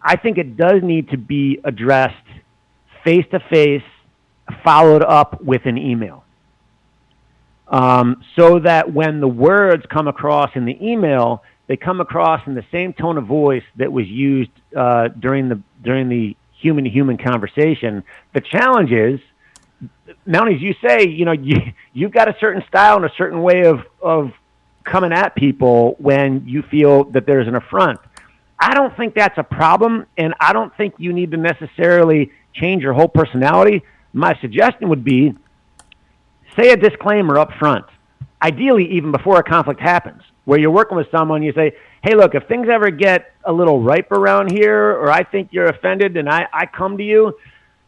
I think it does need to be addressed face to face, followed up with an email, so that when the words come across in the email, they come across in the same tone of voice that was used during the human-to-human conversation. The challenge is, Melanie, as you say, you've got a certain style and a certain way of coming at people when you feel that there's an affront. I don't think that's a problem, and I don't think you need to necessarily change your whole personality. My suggestion would be, say a disclaimer up front, ideally even before a conflict happens, where you're working with someone, you say, "Hey, look, if things ever get a little ripe around here, or I think you're offended and I come to you,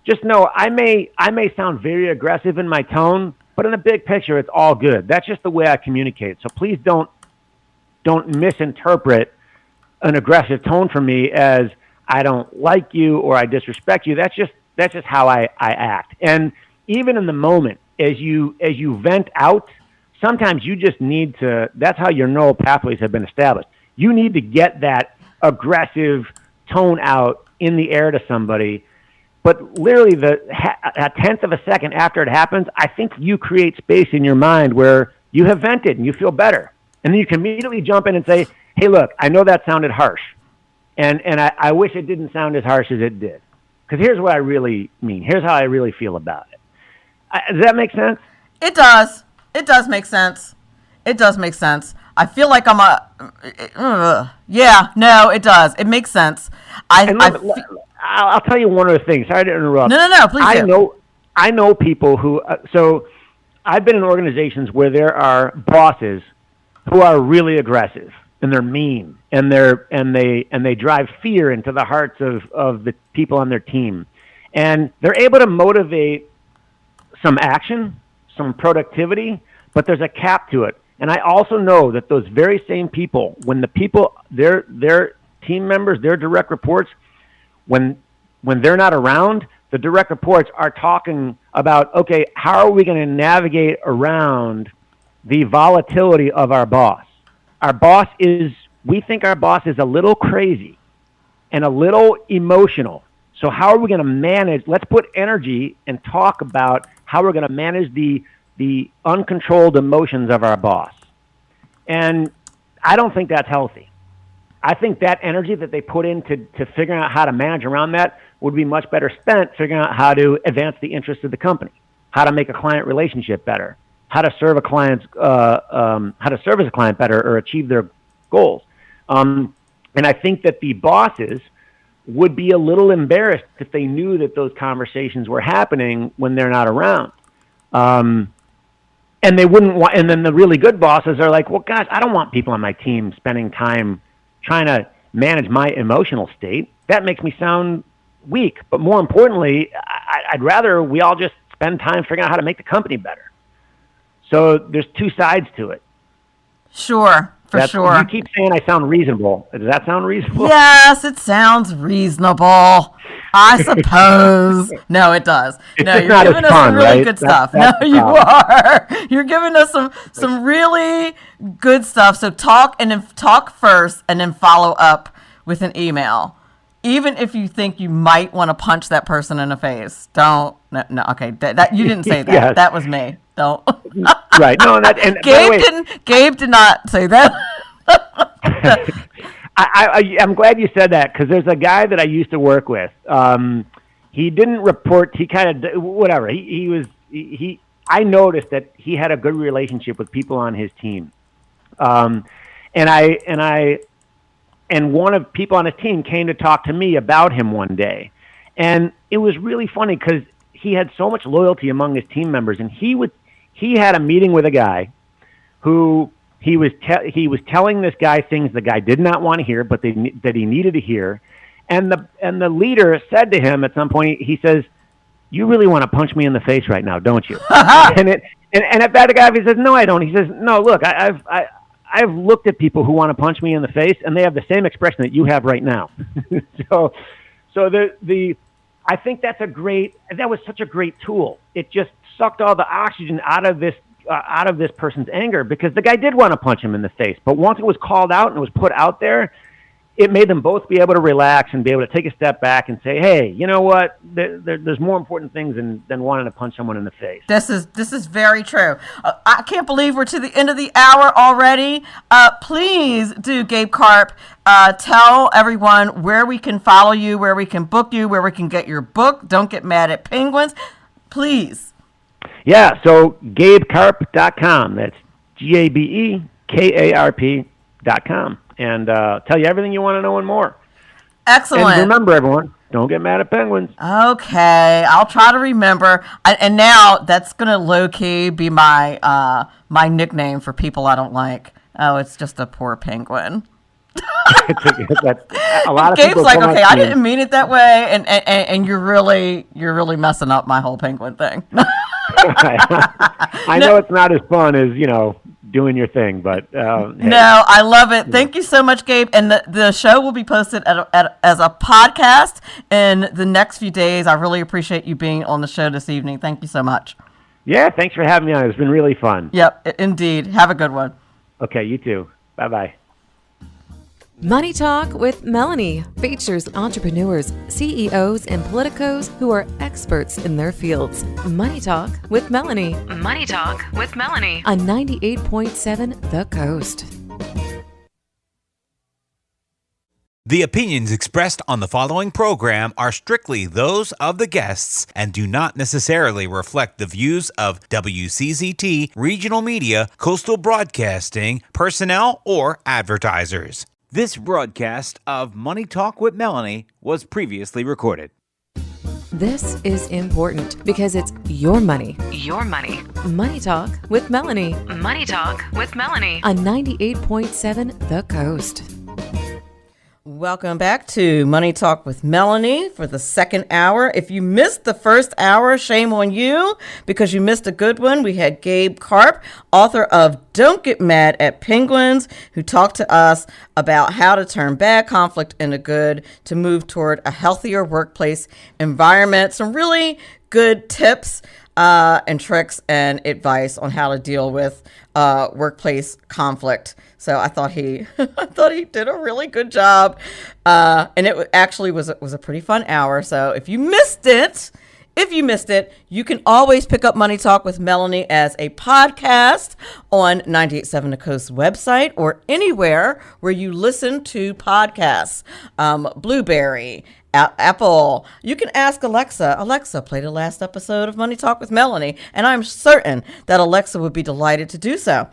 just know I may sound very aggressive in my tone, but in the big picture, it's all good. That's just the way I communicate. So please don't misinterpret an aggressive tone from me as I don't like you or I disrespect you. That's just how I act." And even in the moment, as you vent out, sometimes you just need to, that's how your neural pathways have been established. You need to get that aggressive tone out in the air to somebody. But literally a tenth of a second after it happens, I think you create space in your mind where you have vented and you feel better. And then you can immediately jump in and say, "Hey, look, I know that sounded harsh. And I wish it didn't sound as harsh as it did. Because here's what I really mean. Here's how I really feel about it." Does that make sense? It does. It does make sense. It does make sense. I feel like I'm yeah, no, it does. It makes sense. I'll tell you one other thing. Sorry to interrupt. No, please do. I know people who, so I've been in organizations where there are bosses who are really aggressive and they're mean and they drive fear into the hearts of the people on their team. And they're able to motivate some action, some productivity, but there's a cap to it. And I also know that those very same people, when the people, their team members, their direct reports, when they're not around, the direct reports are talking about, okay, how are we going to navigate around the volatility of our boss? We think our boss is a little crazy and a little emotional. So how are we going to manage? Let's put energy and talk about how we're going to manage the uncontrolled emotions of our boss. And I don't think that's healthy. I think that energy that they put into figuring out how to manage around that would be much better spent figuring out how to advance the interests of the company, how to make a client relationship better, how to serve a client's, how to service a client better or achieve their goals. And I think that the bosses would be a little embarrassed if they knew that those conversations were happening when they're not around. And they wouldn't want, and then the really good bosses are like, well, gosh, I don't want people on my team spending time trying to manage my emotional state. That makes me sound weak. But more importantly, I'd rather we all just spend time figuring out how to make the company better. So there's two sides to it. Sure. Sure. You keep saying I sound reasonable. Does that sound reasonable? Yes, it sounds reasonable. I suppose. No, it does. No, you're giving us some really good stuff. No, you are. You're giving us some really good stuff. So talk first and then follow up with an email. Even if you think you might want to punch that person in the face, don't. No, okay. That you didn't say that. Yes. That was me. Don't. Right. No, and by the way, Gabe did not say that. I'm glad you said that, because there's a guy that I used to work with. He didn't report. He kind of whatever. I noticed that he had a good relationship with people on his team, and one of people on his team came to talk to me about him one day, and it was really funny because he had so much loyalty among his team members, and he had a meeting with a guy who he was telling this guy things the guy did not want to hear, but that he needed to hear, and the leader said to him at some point, he says, "You really want to punch me in the face right now, don't you?" and at that guy, he says, "No, I don't." He says, "No, look, I've looked at people who want to punch me in the face, and they have the same expression that you have right now." so I think that was such a great tool. It just sucked all the oxygen out of this person's anger, because the guy did want to punch him in the face, but once it was called out and it was put out there, it made them both be able to relax and be able to take a step back and say, "Hey, you know what? There's more important things than wanting to punch someone in the face." This is very true. I can't believe we're to the end of the hour already. Please do, Gabe Karp, tell everyone where we can follow you, where we can book you, where we can get your book, Don't Get Mad at Penguins. Please. Yeah, so GabeKarp.com. That's GabeKarp.com. And tell you everything you want to know and more. Excellent. And remember, everyone, don't get mad at penguins. Okay, I'll try to remember. And now that's going to low-key be my nickname for people I don't like. Oh, it's just a poor penguin. A lot of Gabe's people like, okay, I didn't mean it that way, and you're really messing up my whole penguin thing. I know it's not as fun as, doing your thing, but hey. No, I love it. Thank you so much, Gabe. And the show will be posted as a podcast in the next few days. I really appreciate you being on the show this evening. Thank you so much. Yeah, thanks for having me on. It's been really fun. Yep, indeed. Have a good one. Okay, you too. Bye-bye. Money Talk with Melanie features entrepreneurs, CEOs, and politicos who are experts in their fields. Money Talk with Melanie. Money Talk with Melanie on 98.7 The Coast. The opinions expressed on the following program are strictly those of the guests and do not necessarily reflect the views of WCZT, regional media, coastal broadcasting, personnel, or advertisers. This broadcast of Money Talk with Melanie was previously recorded. This is important because it's your money. Your money. Money Talk with Melanie. Money Talk with Melanie on 98.7 The Coast. Welcome back to Money Talk with Melanie for the second hour. If you missed the first hour, shame on you because you missed a good one. We had Gabe Karp, author of Don't Get Mad at Penguins, who talked to us about how to turn bad conflict into good to move toward a healthier workplace environment. Some really good tips and tricks and advice on how to deal with workplace conflict. So I thought he did a really good job, and it actually was a pretty fun hour. So if you missed it, you can always pick up Money Talk with Melanie as a podcast on 98.7 The Coast website or anywhere where you listen to podcasts. Blueberry, Apple. You can ask Alexa, play the last episode of Money Talk with Melanie, and I'm certain that Alexa would be delighted to do so.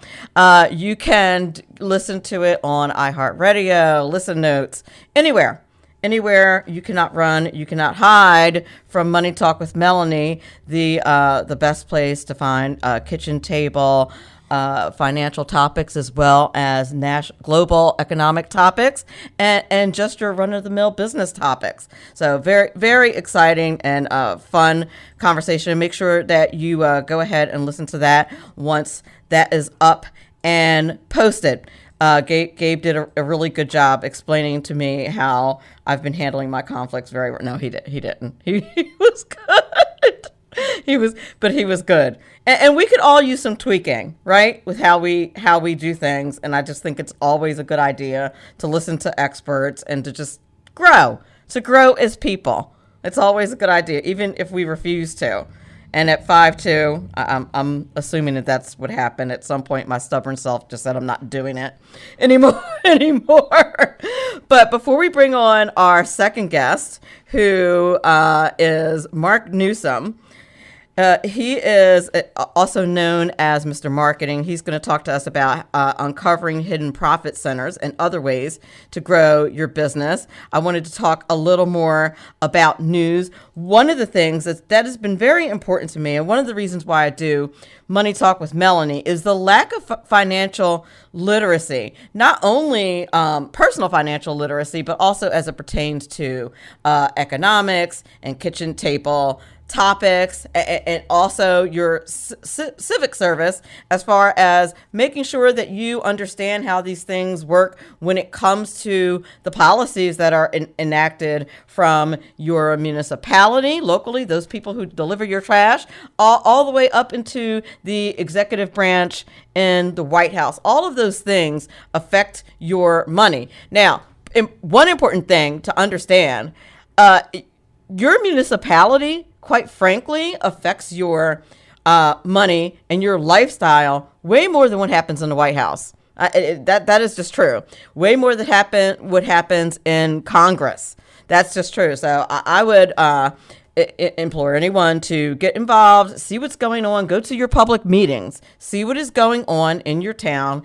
You can listen to it on iHeartRadio, Listen Notes, anywhere you cannot run, you cannot hide from Money Talk with Melanie. The best place to find kitchen table, financial topics as well as global economic topics and just your run-of-the-mill business topics. So very, very exciting and fun conversation. Make sure that you go ahead and listen to that once that is up and posted. Gabe did a really good job explaining to me how I've been handling my conflicts very well. No, he didn't. He was good. He was good. And we could all use some tweaking, right? With how we do things. And I just think it's always a good idea to listen to experts and to just grow as people. It's always a good idea, even if we refuse to. And at 5'2", I'm assuming that that's what happened. At some point, my stubborn self just said I'm not doing it anymore. But before we bring on our second guest, who is Mark Newsome, he is also known as Mr. Marketing. He's going to talk to us about uncovering hidden profit centers and other ways to grow your business. I wanted to talk a little more about news. One of the things that has been very important to me, and one of the reasons why I do Money Talk with Melanie, is the lack of financial literacy, not only personal financial literacy, but also as it pertains to economics and kitchen table topics, and also your civic service, as far as making sure that you understand how these things work when it comes to the policies that are enacted from your municipality, locally, those people who deliver your trash, all the way up into the executive branch in the White House. All of those things affect your money. Now, one important thing to understand, your municipality, quite frankly, affects your money and your lifestyle way more than what happens in the White House. That is just true. Way more than what happens in Congress. That's just true. So I would implore anyone to get involved, see what's going on, go to your public meetings, see what is going on in your town.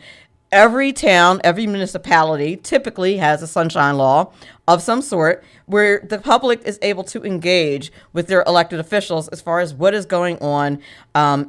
Every town, every municipality typically has a sunshine law of some sort where the public is able to engage with their elected officials as far as what is going on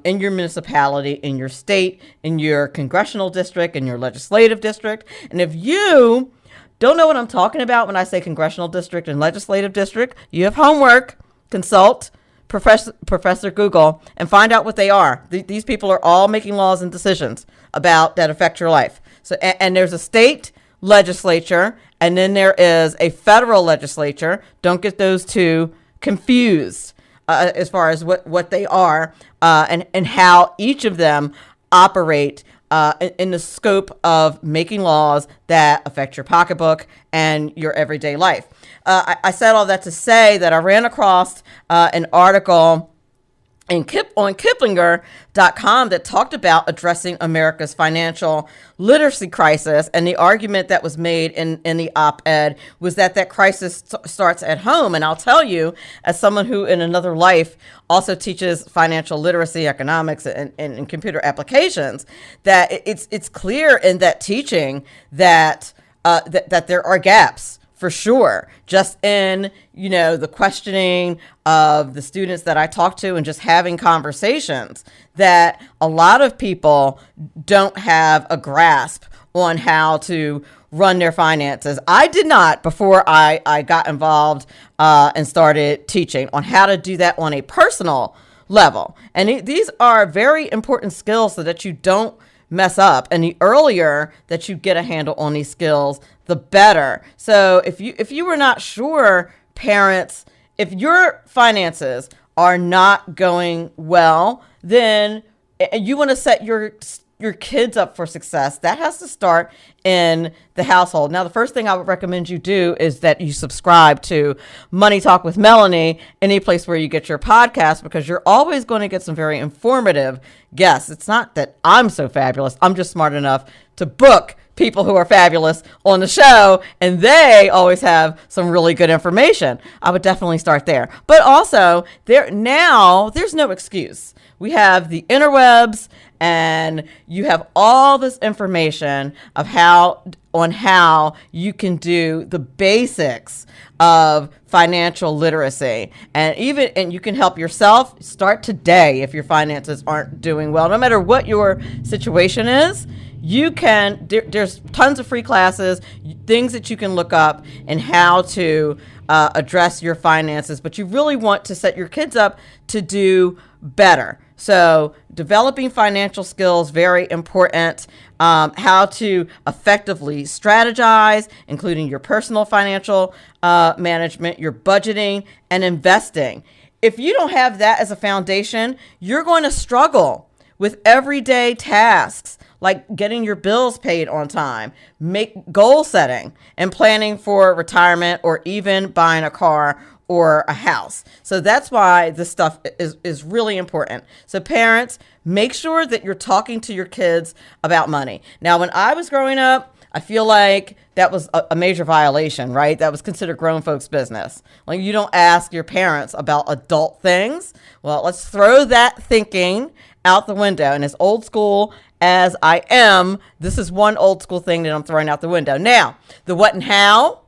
in your municipality, in your state, in your congressional district, in your legislative district. And if you don't know what I'm talking about when I say congressional district and legislative district, you have homework. Consult Professor Google and find out what they are. These people are all making laws and decisions about that affect your life. So, and there's a state legislature, and then there is a federal legislature. Don't get those two confused as far as what they are and how each of them operate in the scope of making laws that affect your pocketbook and your everyday life. I said all that to say that I ran across an article on Kiplinger.com that talked about addressing America's financial literacy crisis. And the argument that was made in the op-ed was that crisis starts at home. And I'll tell you, as someone who in another life also teaches financial literacy, economics, and computer applications, that it's clear in that teaching that there are gaps. For sure. Just in, the questioning of the students that I talk to and just having conversations, that a lot of people don't have a grasp on how to run their finances. I did not before I got involved and started teaching on how to do that on a personal level. And these are very important skills so that you don't mess up. And the earlier that you get a handle on these skills, the better. So if you were not sure, parents, if your finances are not going well, then you want to set your kids up for success. That has to start in the household. Now, the first thing I would recommend you do is that you subscribe to Money Talk with Melanie, any place where you get your podcast, because you're always going to get some very informative guests. It's not that I'm so fabulous. I'm just smart enough to book people who are fabulous on the show, and they always have some really good information. I would definitely start there. But also, there's no excuse. We have the interwebs, and you have all this information of how you can do the basics of financial literacy. And you can help yourself. Start today if your finances aren't doing well. No matter what your situation is, there's tons of free classes, things that you can look up and how to address your finances. But you really want to set your kids up to do better. So developing financial skills, very important. How to effectively strategize, including your personal financial management, your budgeting, and investing. If you don't have that as a foundation, you're going to struggle with everyday tasks like getting your bills paid on time, make goal setting and planning for retirement, or even buying a car or a house. So that's why this stuff is really important. So parents, make sure that you're talking to your kids about money. Now, when I was growing up, I feel like that was a major violation, right? That was considered grown folks' business. Like, you don't ask your parents about adult things. Well, let's throw that thinking out the window. And as old school as I am, this is one old school thing that I'm throwing out the window. Now, the what and how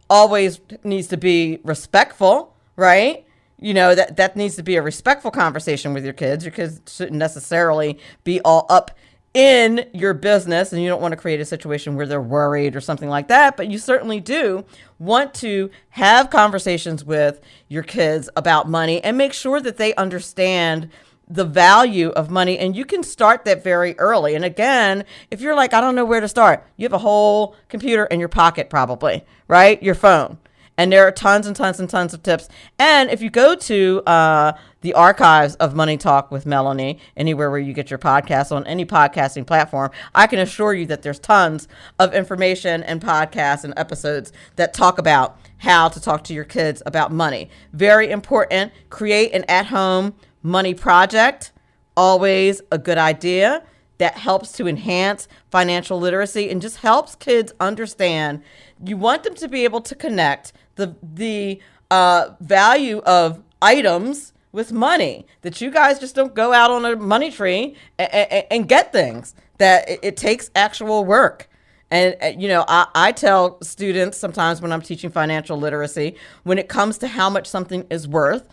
always needs to be respectful, right? You know, that needs to be a respectful conversation with your kids. Your kids shouldn't necessarily be all up in your business, and you don't want to create a situation where they're worried or something like that, but you certainly do want to have conversations with your kids about money and make sure that they understand the value of money. And you can start that very early. And again, if you're like, I don't know where to start, you have a whole computer in your pocket, probably, right? Your phone. And there are tons and tons and tons of tips. And if you go to the archives of Money Talk with Melanie, anywhere where you get your podcasts, on any podcasting platform, I can assure you that there's tons of information and podcasts and episodes that talk about how to talk to your kids about money. Very important. Create an at-home money project. Always a good idea. That helps to enhance financial literacy and just helps kids understand. You want them to be able to connect the value of items with money, that you guys just don't go out on a money tree and get things, that it takes actual work. And, you know, I tell students sometimes when I'm teaching financial literacy, when it comes to how much something is worth,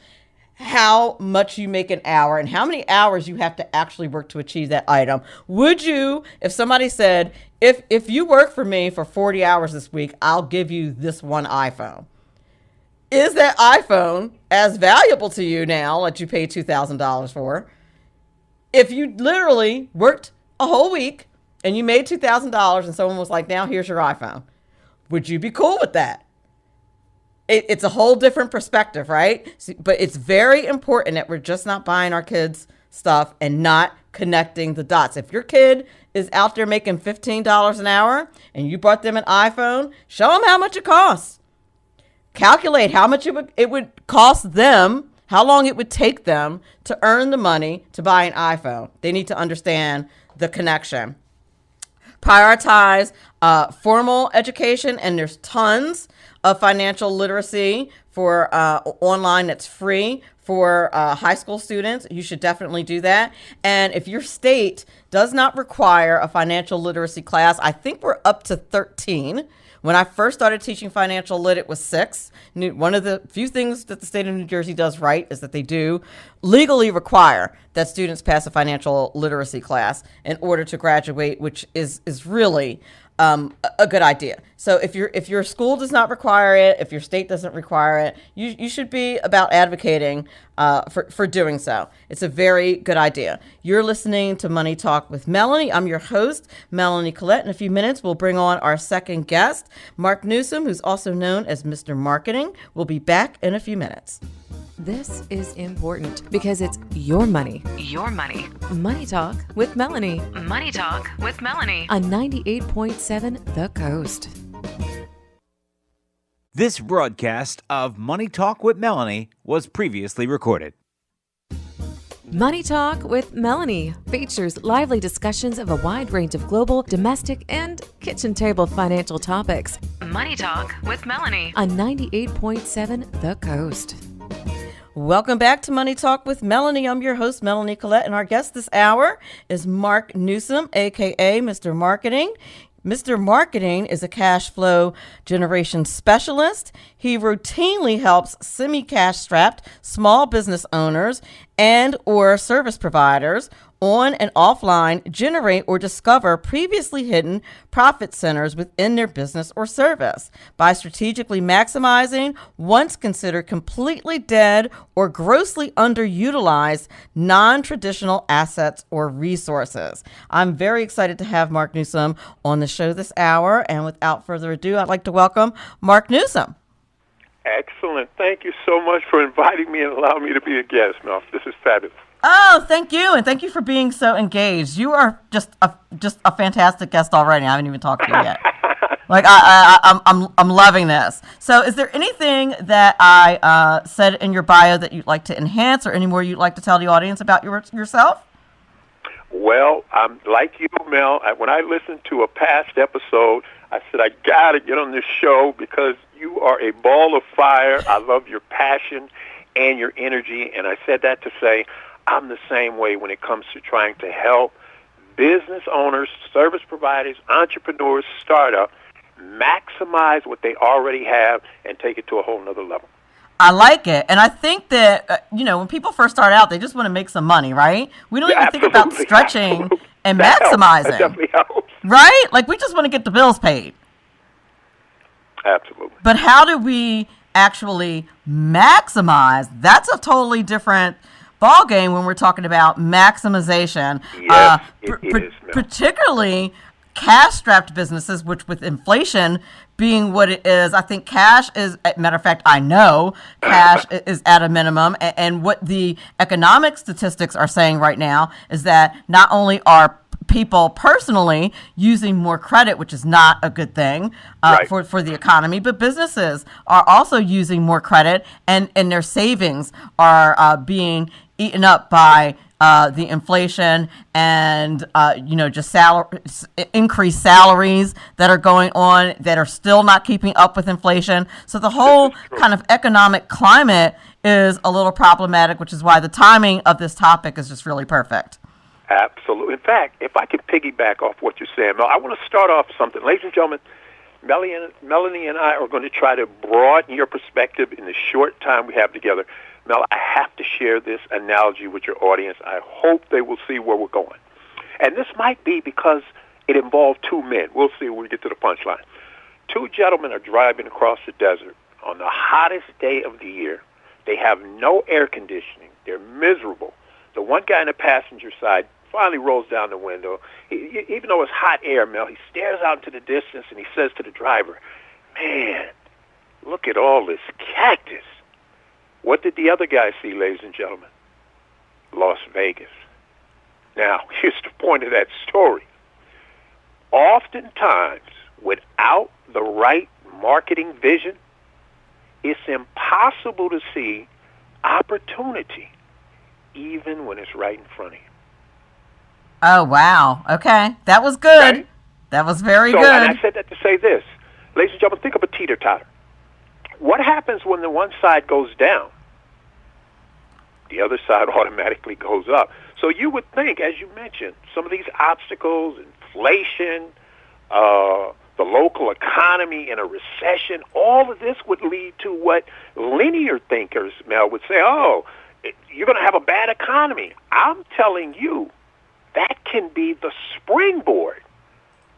how much you make an hour and how many hours you have to actually work to achieve that item. Would you, if somebody said, if you work for me for 40 hours this week, I'll give you this one iPhone. Is that iPhone as valuable to you now that you paid $2,000 for? If you literally worked a whole week and you made $2,000 and someone was like, now here's your iPhone, would you be cool with that? It's a whole different perspective, right? But it's very important that we're just not buying our kids stuff and not connecting the dots. If your kid is out there making $15 an hour and you bought them an iPhone, show them how much it costs. Calculate how much it would cost them, how long it would take them to earn the money to buy an iPhone. They need to understand the connection. Prioritize formal education, and there's tons of financial literacy for online that's free for high school students. You should definitely do that. And if your state does not require a financial literacy class, I think we're up to 13. When I first started teaching financial lit, it was 6. One of the few things that the state of New Jersey does right is that they do legally require that students pass a financial literacy class in order to graduate, which is really a good idea. So if your school does not require it, if your state doesn't require it, you should be about advocating for doing so. It's a very good idea. You're listening to Money Talk with Melanie. I'm your host, Melanie Collette. In a few minutes, we'll bring on our second guest, Mark Newsome, who's also known as Mr. Marketing. We'll be back in a few minutes. This is important because it's your money. Your money. Money Talk with Melanie. Money Talk with Melanie on 98.7 The Coast. This broadcast of Money Talk with Melanie was previously recorded. Money Talk with Melanie features lively discussions of a wide range of global, domestic, and kitchen table financial topics. Money Talk with Melanie on 98.7 The Coast. Welcome back to Money Talk with Melanie. I'm your host, Melanie Collette, and our guest this hour is Mark Newsome, aka Mr. Marketing. Mr. Marketing is a cash flow generation specialist. He routinely helps semi-cash strapped small business owners and or service providers on and offline generate or discover previously hidden profit centers within their business or service by strategically maximizing once considered completely dead or grossly underutilized non-traditional assets or resources. I'm very excited to have Mark Newsome on the show this hour, and without further ado, I'd like to welcome Mark Newsome. Excellent. Thank you so much for inviting me and allowing me to be a guest, Mel. This is fabulous. Oh, thank you, and thank you for being so engaged. You are just a fantastic guest already. I haven't even talked to you yet. Like I'm loving this. So, is there anything that I said in your bio that you'd like to enhance, or any more you'd like to tell the audience about yourself? Well, I'm like you, Mel. When I listened to a past episode, I said, I got to get on this show because you are a ball of fire. I love your passion and your energy. And I said that to say I'm the same way when it comes to trying to help business owners, service providers, entrepreneurs, startups maximize what they already have and take it to a whole nother level. I like it. And I think that, when people first start out, they just want to make some money, right? We don't even think about stretching and maximizing. That definitely helps. Right? Like, we just want to get the bills paid. Absolutely. But how do we actually maximize? That's a totally different ball game when we're talking about maximization. Yes, it is. Particularly cash-strapped businesses, which with inflation being what it is, I think cash is, matter of fact, I know cash is at a minimum. And what the economic statistics are saying right now is that not only are people personally using more credit, which is not a good thing right. for the economy, but businesses are also using more credit, and their savings are being eaten up by the inflation and just increased salaries that are going on that are still not keeping up with inflation. So the whole kind of economic climate is a little problematic, which is why the timing of this topic is just really perfect. Absolutely. In fact, if I could piggyback off what you're saying, Mel, I want to start off something. Ladies and gentlemen, Melanie and I are going to try to broaden your perspective in the short time we have together. Mel, I have to share this analogy with your audience. I hope they will see where we're going. And this might be because it involved two men. We'll see when we get to the punchline. Two gentlemen are driving across the desert on the hottest day of the year. They have no air conditioning. They're miserable. The one guy on the passenger side finally rolls down the window. Even though it's hot air, Mel, he stares out into the distance and he says to the driver, "Man, look at all this cactus." What did the other guy see, ladies and gentlemen? Las Vegas. Now, here's the point of that story. Oftentimes, without the right marketing vision, it's impossible to see opportunity, even when it's right in front of you. Oh, wow. Okay. That was good. Right? That was very good. And I said that to say this. Ladies and gentlemen, think of a teeter-totter. What happens when the one side goes down? The other side automatically goes up. So you would think, as you mentioned, some of these obstacles, inflation, the local economy in a recession, all of this would lead to what linear thinkers, Mel, would say, oh, you're going to have a bad economy. I'm telling you, that can be the springboard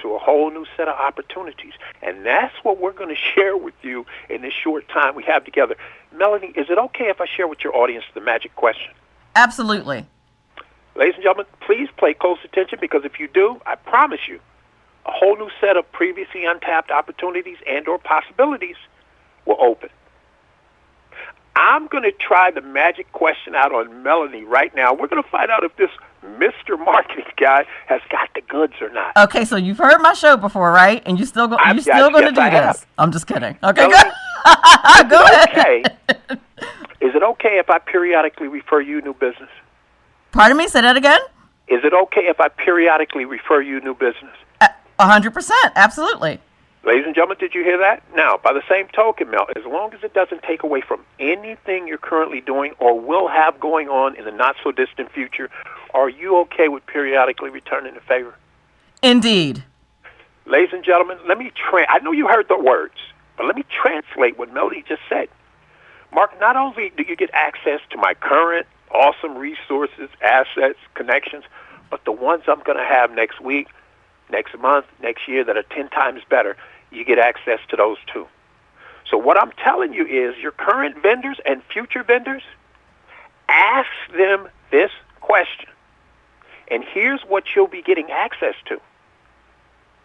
to a whole new set of opportunities. And that's what we're going to share with you in this short time we have together. Melanie, is it okay if I share with your audience the magic question? Absolutely. Ladies and gentlemen, please pay close attention, because if you do, I promise you, a whole new set of previously untapped opportunities and or possibilities will open. I'm going to try the magic question out on Melanie right now. We're going to find out if this Mr. Marketing guy has got the goods or not. Okay, so you've heard my show before, right? And you're still going to do this. I'm just kidding. Okay, Melanie, go ahead. Okay. Is it okay if I periodically refer you new business? Pardon me? Say that again? Is it okay if I periodically refer you new business? 100%. Absolutely. Ladies and gentlemen, did you hear that? Now, by the same token, Mel, as long as it doesn't take away from anything you're currently doing or will have going on in the not-so-distant future, are you okay with periodically returning the favor? Indeed. Ladies and gentlemen, I know you heard the words, but let me translate what Melody just said. Mark, not only do you get access to my current awesome resources, assets, connections, but the ones I'm going to have next week, next month, next year that are 10 times better, you get access to those too. So what I'm telling you is your current vendors and future vendors, ask them this question. And here's what you'll be getting access to.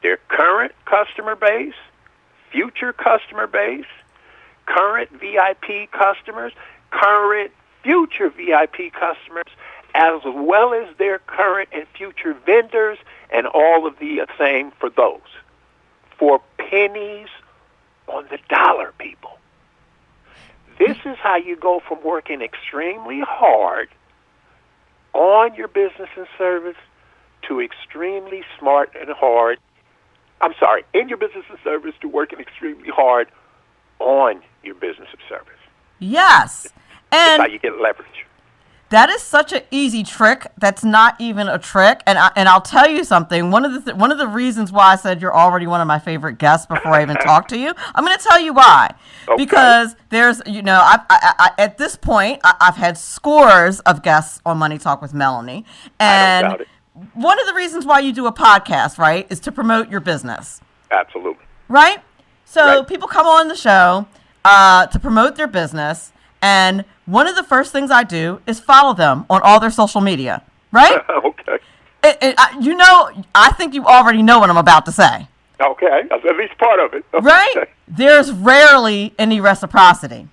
Their current customer base, future customer base, current VIP customers, current future VIP customers, as well as their current and future vendors, and all of the same for those. For pennies on the dollar, people. This is how you go from working extremely hard on your business and service to extremely smart and hard. I'm sorry, in your business and service to working extremely hard on your business and service. Yes. That's And how you get leverage. that is such an easy trick. That's not even a trick. And I'll tell you something. One of the reasons why I said you're already one of my favorite guests before I even talk to you, I'm going to tell you why. Okay. Because there's, I at this point, I've had scores of guests on Money Talk with Melanie. And I don't doubt it. one of the reasons why you do a podcast, right, is to promote your business. Absolutely. Right? So Right. people come on the show to promote their business. And one of the first things I do is follow them on all their social media, right? Okay. I think you already know what I'm about to say, Okay. That's at least part of it. right? Okay. There's rarely any reciprocity.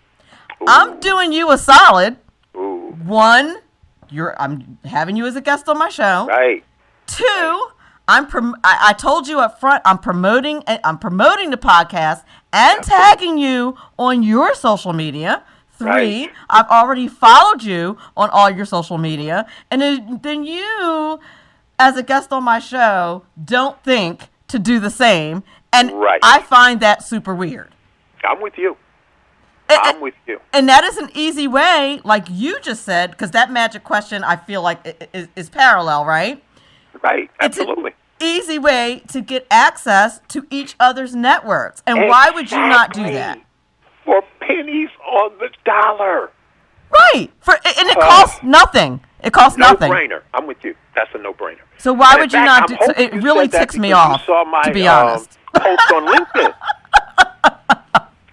I'm doing you a solid. Ooh. One, I'm having you as a guest on my show. Right. Two, I told you up front, I'm promoting the podcast and tagging you on your social media. Three, Right. I've already followed you on all your social media. And then you, as a guest on my show, don't think to do the same. And Right. I find that super weird. I'm with you. And- I'm with you. And that is an easy way, like you just said, because that magic question I feel like is parallel, right? Right. It's an Absolutely. easy way to get access to each other's networks. And why would you not do that? Exactly. For pennies on the dollar. Right. And it costs nothing. It costs nothing. No-brainer. I'm with you. That's a no-brainer. So why And in would you fact, not I'm do so? hoping It you really said that ticks me because off, you saw my, to be honest. post on LinkedIn.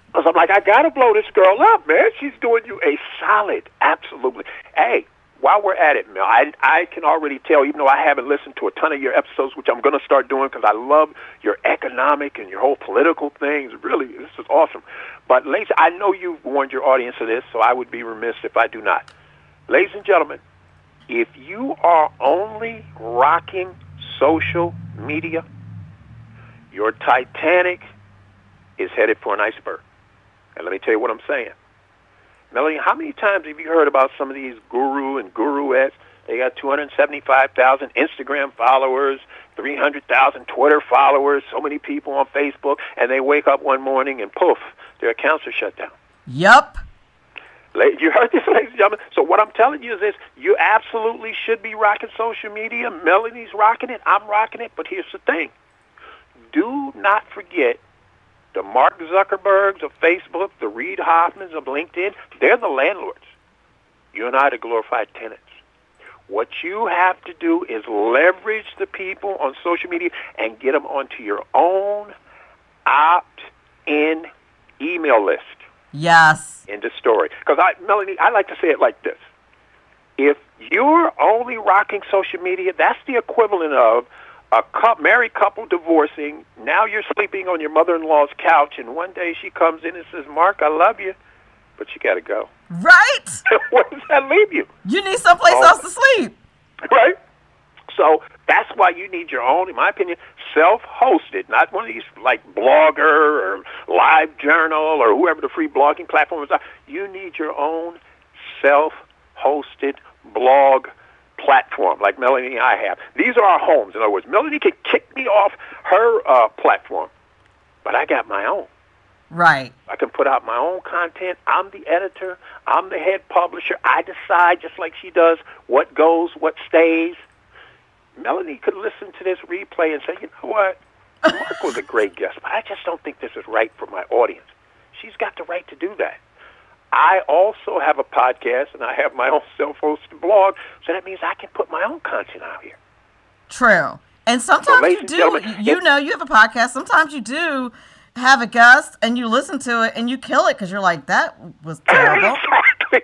Because I'm like, I got to blow this girl up, man. She's doing you a solid. Absolutely. Hey, while we're at it, Mel, I can already tell, even though I haven't listened to a ton of your episodes, which I'm going to start doing because I love your economic and your whole political things. Really, this is awesome. But, ladies, I know you've warned your audience of this, so I would be remiss if I do not. Ladies and gentlemen, if you are only rocking social media, your Titanic is headed for an iceberg. And let me tell you what I'm saying. Melanie, how many times have you heard about some of these guru and guruettes? They got 275,000 Instagram followers, 300,000 Twitter followers, so many people on Facebook, and they wake up one morning and poof, their accounts are shut down. Yup. You heard this, ladies and gentlemen? So what I'm telling you is this. You absolutely should be rocking social media. Melanie's rocking it. I'm rocking it. But here's the thing. Do not forget the Mark Zuckerbergs of Facebook, the Reid Hoffmans of LinkedIn. They're the landlords. You and I are the glorified tenants. What you have to do is leverage the people on social media and get them onto your own opt-in email list. Yes. End of story. Because, Melanie, I like to say it like this. If you're only rocking social media, that's the equivalent of a married couple divorcing. Now you're sleeping on your mother-in-law's couch, and one day she comes in and says, Mark, I love you, but you got to go. Right? Where does that leave you? You need someplace else to sleep. Right? So that's why you need your own, in my opinion, self-hosted, not one of these like Blogger or LiveJournal or whoever the free blogging platforms are. You need your own self-hosted blog platform like Melanie and I have. These are our homes. In other words, Melanie can kick me off her platform, but I got my own. Right. I can put out my own content. I'm the editor. I'm the head publisher. I decide, just like she does, what goes, what stays. Melanie could listen to this replay and say, you know what? Mark was a great guest, but I just don't think this is right for my audience. She's got the right to do that. I also have a podcast, and I have my own self-hosted blog, so that means I can put my own content out here. True. And sometimes you do, you have a podcast. Sometimes you do have a guest, and you listen to it, and you kill it because you're like, that was terrible. Exactly.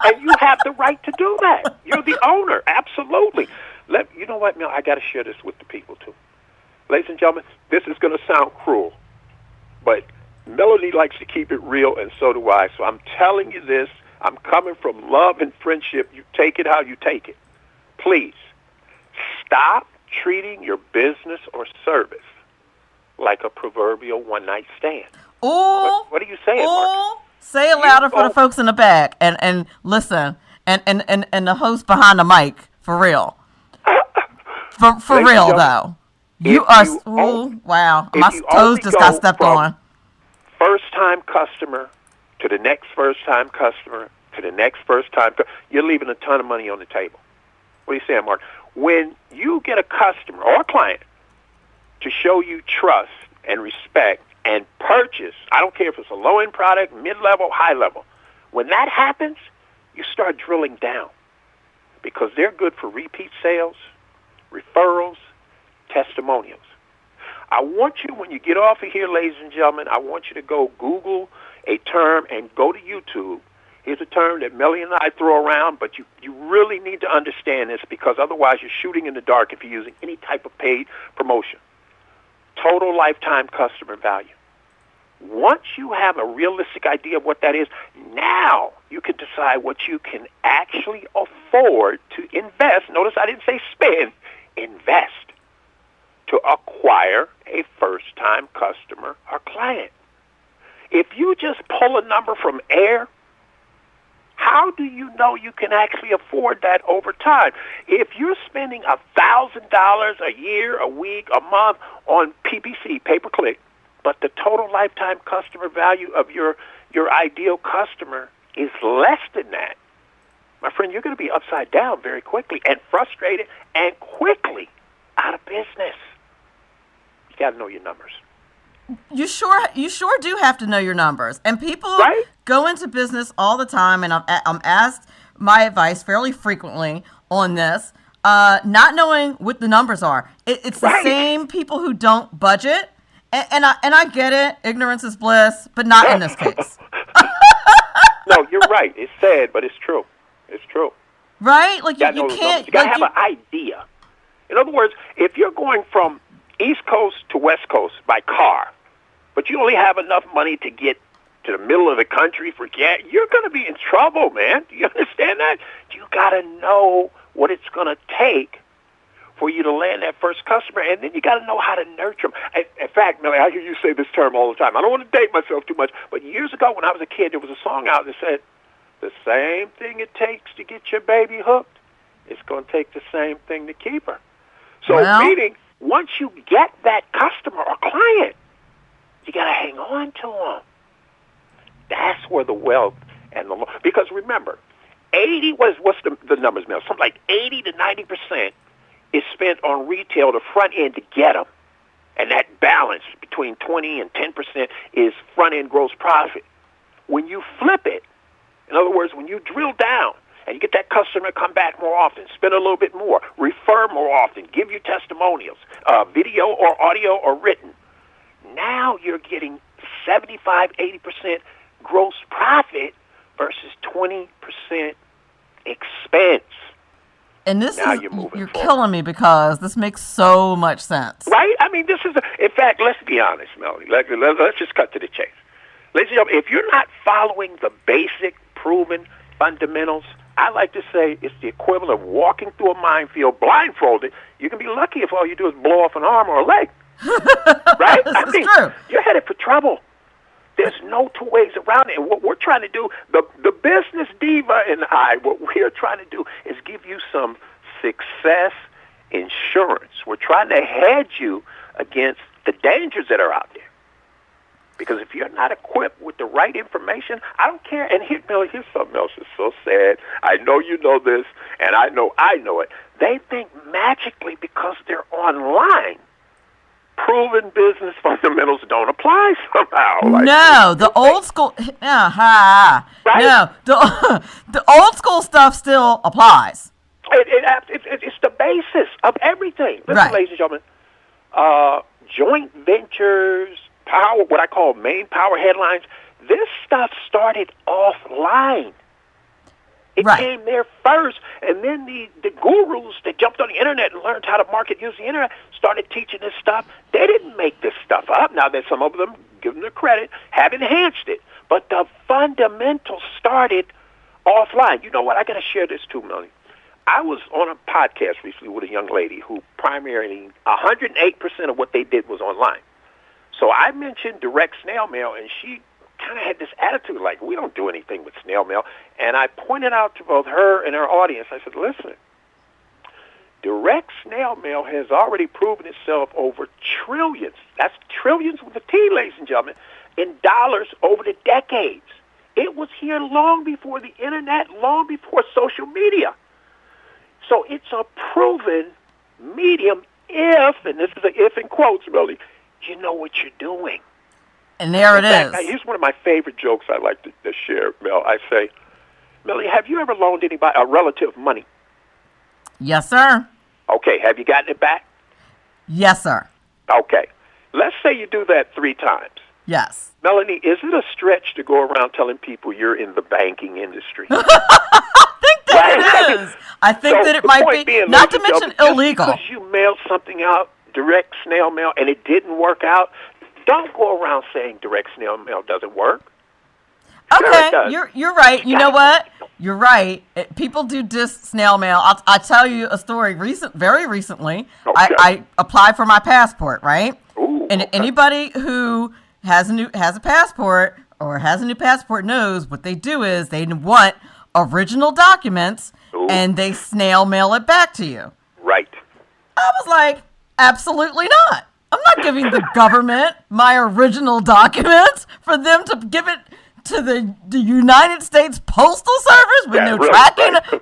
And you have the right to do that. You're the owner. Absolutely. You know what, Mel? I got to share this with the people, too. Ladies and gentlemen, this is going to sound cruel, but Melanie likes to keep it real, and so do I. So I'm telling you this. I'm coming from love and friendship. You take it how you take it. Please, stop treating your business or service like like a proverbial one-night stand. Oh, what are you saying, Mark? Say it louder for the folks in the back, and listen, and the host behind the mic, for real. For real, though. Wow, my toes just got stepped on. First-time customer to the next first-time customer to the next first-time customer, you're leaving a ton of money on the table. What are you saying, Mark? When you get a customer or a client to show you trust and respect and purchase, I don't care if it's a low-end product, mid-level, high-level, when that happens, you start drilling down because they're good for repeat sales, referrals, testimonials. I want you, when you get off of here, ladies and gentlemen, I want you to go Google a term and go to YouTube. Here's a term that Melanie and I throw around, but you really need to understand this because otherwise you're shooting in the dark if you're using any type of paid promotion. Total lifetime customer value. Once you have a realistic idea of what that is, now you can decide what you can actually afford to invest. Notice I didn't say spend, invest to acquire a first-time customer or client. If you just pull a number from air, how do you know you can actually afford that over time? If you're spending $1,000 a year, a week, a month on PPC, pay-per-click, but the total lifetime customer value of your ideal customer is less than that, my friend, you're going to be upside down very quickly and frustrated and quickly out of business. You got to know your numbers. You sure do have to know your numbers. And people go into business all the time, and I'm asked my advice fairly frequently on this, not knowing what the numbers are. It's the same people who don't budget, and I get it. Ignorance is bliss, but not in this case. No, you're right. It's sad, but it's true. It's true. Right? Like you can't. You got to have an idea. In other words, if you're going from East Coast to West Coast by car, but you only have enough money to get to the middle of the country for gas, you're going to be in trouble, man. Do you understand that? You got to know what it's going to take for you to land that first customer, and then you got to know how to nurture them. In fact, Melanie, I hear you say this term all the time. I don't want to date myself too much, but years ago when I was a kid, there was a song out that said, the same thing it takes to get your baby hooked, it's going to take the same thing to keep her. So meaning, once you get that customer or client, you got to hang on to them. That's where the wealth and the because remember, 80 what's the numbers, Mel? Something like 80 to 90% is spent on retail, the front end to get them, and that balance between 20 and 10% is front end gross profit. When you flip it, in other words, when you drill down and you get that customer come back more often, spend a little bit more, refer more often, give you testimonials, video or audio or written. Now you're getting 75, 80% gross profit versus 20% expense. And this you're killing me because this makes so much sense. Right? I mean, this is, in fact, let's be honest, Melanie. Let's just cut to the chase. Ladies and gentlemen, if you're not following the basic, proven fundamentals, I like to say it's the equivalent of walking through a minefield blindfolded. You can be lucky if all you do is blow off an arm or a leg. Right? This is true. You're headed for trouble. There's no two ways around it. And what we're trying to do, the business diva and I, what we're trying to do is give you some success insurance. We're trying to hedge you against the dangers that are out there. Because if you're not equipped with the right information, I don't care. And here's something else that's so sad. I know you know this, and I know it. They think magically because they're online, proven business fundamentals don't apply somehow. No, the old school. Right? No, the old school stuff still applies. It's the basis of everything. Listen, ladies and gentlemen, joint ventures, power, what I call main power headlines, this stuff started offline. It came there first, and then the gurus that jumped on the internet and learned how to market using the internet started teaching this stuff. They didn't make this stuff up. Now, that some of them, give them the credit, have enhanced it. But the fundamentals started offline. You know what? I got to share this too, Melanie. I was on a podcast recently with a young lady who primarily 108% of what they did was online. I mentioned direct snail mail, and she kind of had this attitude like, we don't do anything with snail mail. And I pointed out to both her and her audience, I said, listen, direct snail mail has already proven itself over trillions. That's trillions with a T, ladies and gentlemen, in dollars over the decades. It was here long before the internet, long before social media. So it's a proven medium if, and this is an if in quotes, really, you know what you're doing. And there it is. Here's one of my favorite jokes I like to share, Mel. I say, Melanie, have you ever loaned anybody, a relative, money? Yes, sir. Okay, have you gotten it back? Yes, sir. Okay. Let's say you do that 3 times. Yes. Melanie, is it a stretch to go around telling people you're in the banking industry? I think that it might be, not to mention illegal. Just because you mailed something out, direct snail mail, and it didn't work out, don't go around saying direct snail mail doesn't work. Okay, you're right. You know what? You're right. People do snail mail. I'll tell you a story. Very recently, okay. I applied for my passport, right? Ooh, and okay. Anybody who has a passport or has a new passport knows what they do is they want original documents. Ooh. And they snail mail it back to you. Right. I was like, absolutely not. I'm not giving the government my original documents for them to give it to the United States Postal Service with no really, tracking. Right.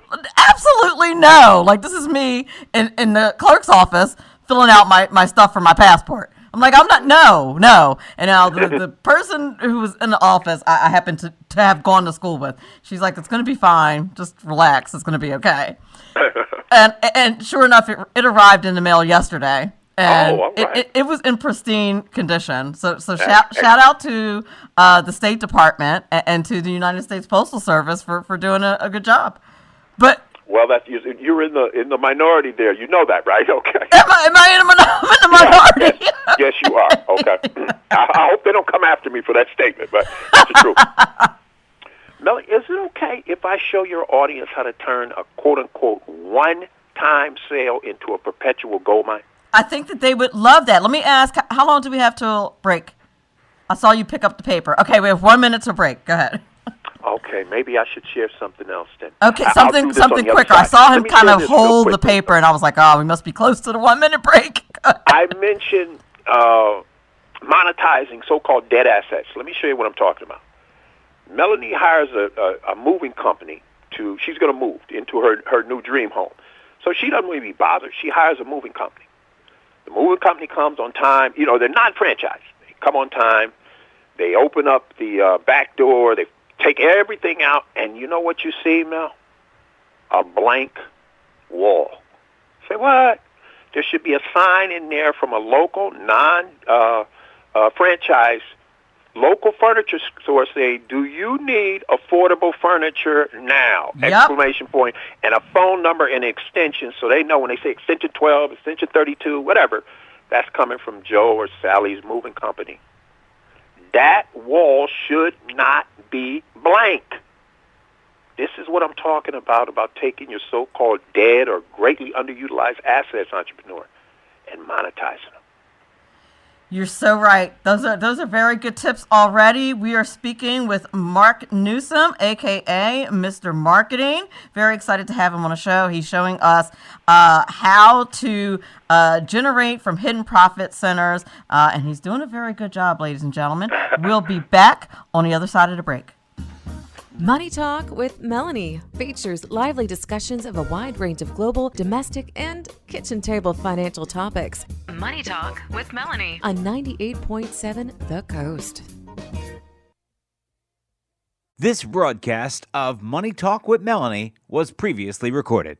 Absolutely no. Like, this is me in the clerk's office filling out my stuff for my passport. I'm like, I'm not, no. And now the person who was in the office, I happen to have gone to school with, she's like, it's going to be fine. Just relax. It's going to be okay. and sure enough, it arrived in the mail yesterday. And right. it was in pristine condition. So shout out to the State Department and to the United States Postal Service for doing a good job. But well, you're in the minority there. You know that, right? Okay. Am I in the minority? Yes, you are. Okay. I hope they don't come after me for that statement, but that's the truth. Melanie, is it okay if I show your audience how to turn a quote-unquote one-time sale into a perpetual gold mine? I think that they would love that. Let me ask, how long do we have till break? I saw you pick up the paper. Okay, we have 1 minute to break. Go ahead. Okay, maybe I should share something else then. Okay, something quicker. I saw him kind of hold the paper, and I was like, oh, we must be close to the 1 minute break. I mentioned monetizing so-called dead assets. Let me show you what I'm talking about. Melanie hires a moving company she's going to move into her new dream home. So she doesn't really be bothered. She hires a moving company. The moving company comes on time. You know, they're non-franchised. They come on time. They open up the back door. They take everything out, and you know what you see, Mel? A blank wall. Say, what? There should be a sign in there from a local, non-franchise local furniture store saying, do you need affordable furniture now? Yep. Exclamation point. And a phone number and an extension so they know when they say extension 12, extension 32, whatever, that's coming from Joe or Sally's moving company. That wall should not be blank. This is what I'm talking about taking your so-called dead or greatly underutilized assets, entrepreneur, and monetizing them. You're so right. Those are very good tips already. We are speaking with Mark Newsome, a.k.a. Mr. Marketing. Very excited to have him on the show. He's showing us how to generate from hidden profit centers, and he's doing a very good job, ladies and gentlemen. We'll be back on the other side of the break. Money Talk with Melanie features lively discussions of a wide range of global, domestic, and kitchen table financial topics. Money Talk with Melanie on 98.7 The Coast. This broadcast of Money Talk with Melanie was previously recorded.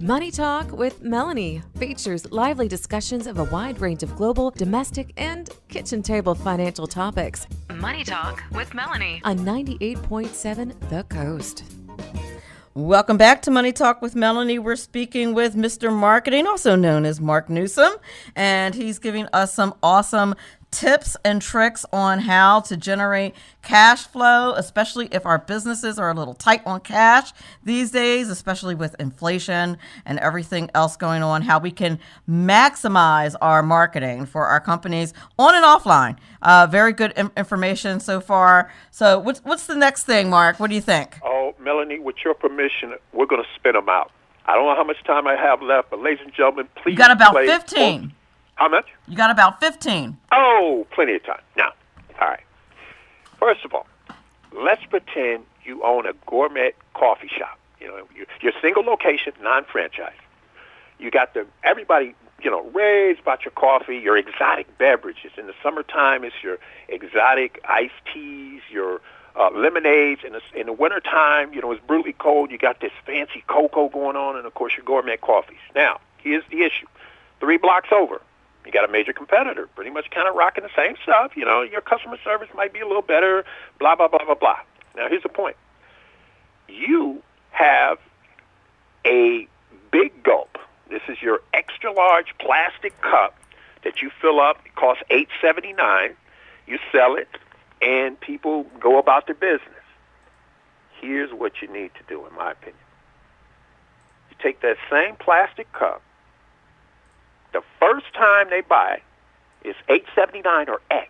Money Talk with Melanie features lively discussions of a wide range of global, domestic, and kitchen table financial topics. Money Talk with Melanie on 98.7 The Coast. Welcome back to Money Talk with Melanie. We're speaking with Mr. Marketing, also known as Mark Newsome, and he's giving us some awesome tips and tricks on how to generate cash flow, especially if our businesses are a little tight on cash these days, especially with inflation and everything else going on, how we can maximize our marketing for our companies on and offline. Very good information so far. So what's the next thing, Mark? What do you think? Oh, Melanie, with your permission, we're going to spin them out. I don't know how much time I have left, but ladies and gentlemen, please. You got about 15. How much? You got about 15. Oh, plenty of time. Now, all right. First of all, let's pretend you own a gourmet coffee shop. You know, you're single location, non-franchise. You got everybody, raves about your coffee, your exotic beverages. In the summertime, it's your exotic iced teas, your lemonades. In the wintertime, it's brutally cold. You got this fancy cocoa going on, and, of course, your gourmet coffees. Now, here's the issue. 3 blocks over, you got a major competitor, pretty much kind of rocking the same stuff. Your customer service might be a little better, blah, blah, blah, blah, blah. Now, here's the point. You have a big gulp. This is your extra large plastic cup that you fill up. It costs $8.79. You sell it, and people go about their business. Here's what you need to do, in my opinion. You take that same plastic cup. The first time they buy is $8.79 or X.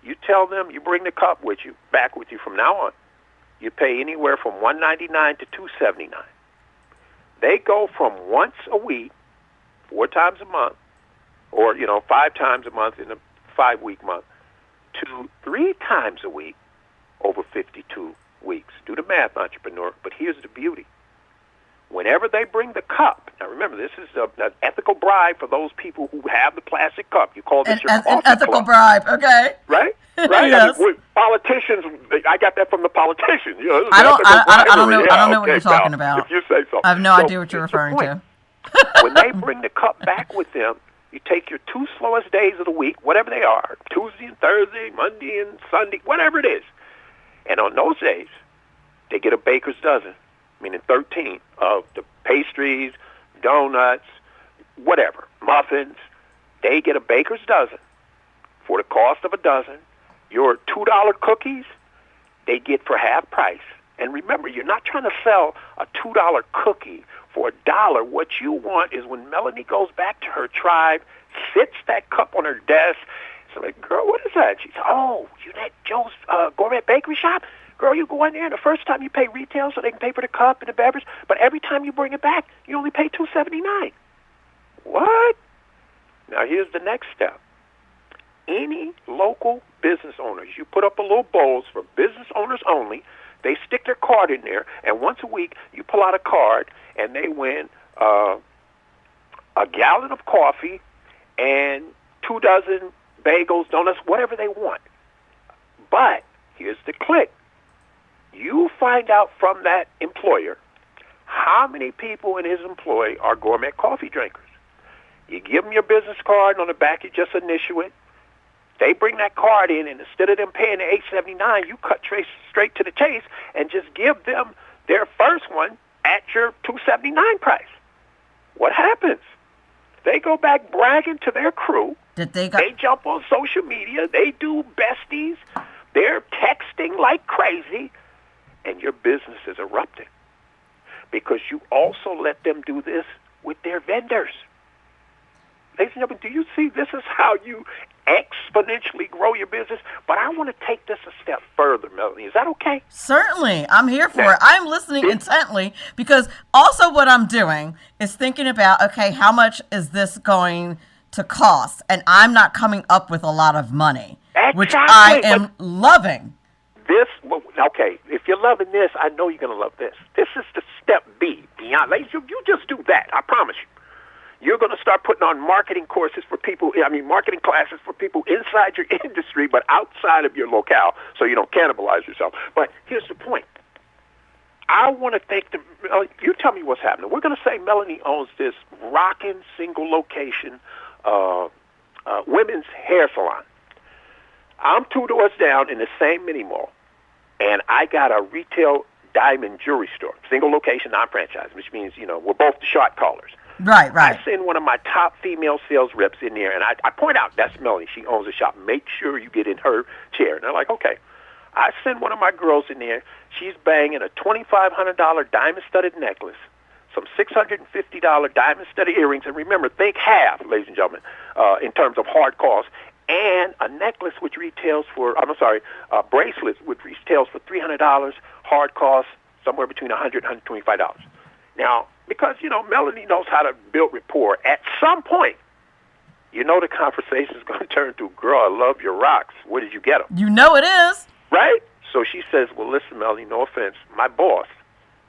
You tell them you bring the cup with you, back with you from now on. You pay anywhere from $1.99 to $2.79. They go from once a week, 4 times a month, or 5 times a month in a 5-week month, to 3 times a week over 52 weeks. Do the math, entrepreneur. But here's the beauty. Whenever they bring the cup, now remember, this is an ethical bribe for those people who have the plastic cup. You call this your coffee an ethical club. Bribe, okay? Right? Right? Yes. I mean, politicians, I got that from the politicians. I don't know what you're talking about. If you say so. I have no idea what you're referring to. When they bring the cup back with them, you take your 2 slowest days of the week, whatever they are, Tuesday and Thursday, Monday and Sunday, whatever it is. And on those days, they get a baker's dozen, meaning 13 of the pastries, donuts, whatever, muffins. They get a baker's dozen for the cost of a dozen. Your $2 cookies, they get for half price. And remember, you're not trying to sell a $2 cookie for $1. What you want is when Melanie goes back to her tribe, sits that cup on her desk, so like, girl, what is that? She's, oh, you at Joe's gourmet bakery shop? Girl, you go in there, and the first time you pay retail so they can pay for the cup and the beverage, but every time you bring it back, you only pay $2.79. What? Now, here's the next step. Any local business owners, you put up a little bowls for business owners only. They stick their card in there, and once a week, you pull out a card, and they win a gallon of coffee and 2 dozen bagels, donuts, whatever they want. But here's the click. You find out from that employer how many people in his employ are gourmet coffee drinkers. You give them your business card, and on the back you just initial it. They bring that card in, and instead of them paying the $8.79, you cut straight to the chase and just give them their first one at your $2.79 price. What happens? They go back bragging to their crew. They jump on social media. They do besties. They're texting like crazy, and your business is erupting because you also let them do this with their vendors. Ladies and gentlemen, do you see this is how you exponentially grow your business? But I want to take this a step further, Melanie. Is that okay? Certainly. I'm here for it. I'm listening intently because also what I'm doing is thinking about, okay, how much is this going to cost? And I'm not coming up with a lot of money, which I am loving. Okay, if you're loving this, I know you're going to love this. This is the step B. Beyond, ladies, you just do that. I promise you. You're going to start putting on marketing courses for people, marketing classes for people inside your industry, but outside of your locale, so you don't cannibalize yourself. But here's the point. I want to thank them. You tell me what's happening. We're going to say Melanie owns this rocking single location women's hair salon. I'm 2 doors down in the same mini mall, and I got a retail diamond jewelry store, single location, non-franchise, which means, we're both the shot callers. Right. I send one of my top female sales reps in there, and I point out, that's Melanie. She owns the shop. Make sure you get in her chair. And they're like, okay. I send one of my girls in there. She's banging a $2,500 diamond-studded necklace, some $650 diamond-studded earrings, and remember, think half, ladies and gentlemen, in terms of hard costs, and a necklace which retails for, a bracelet which retails for $300, hard costs somewhere between $100 and $125. Now, because, Melanie knows how to build rapport, at some point, the conversation is going to turn to, girl, I love your rocks. Where did you get them? You know it is. Right? So she says, well, listen, Melanie, no offense. My boss,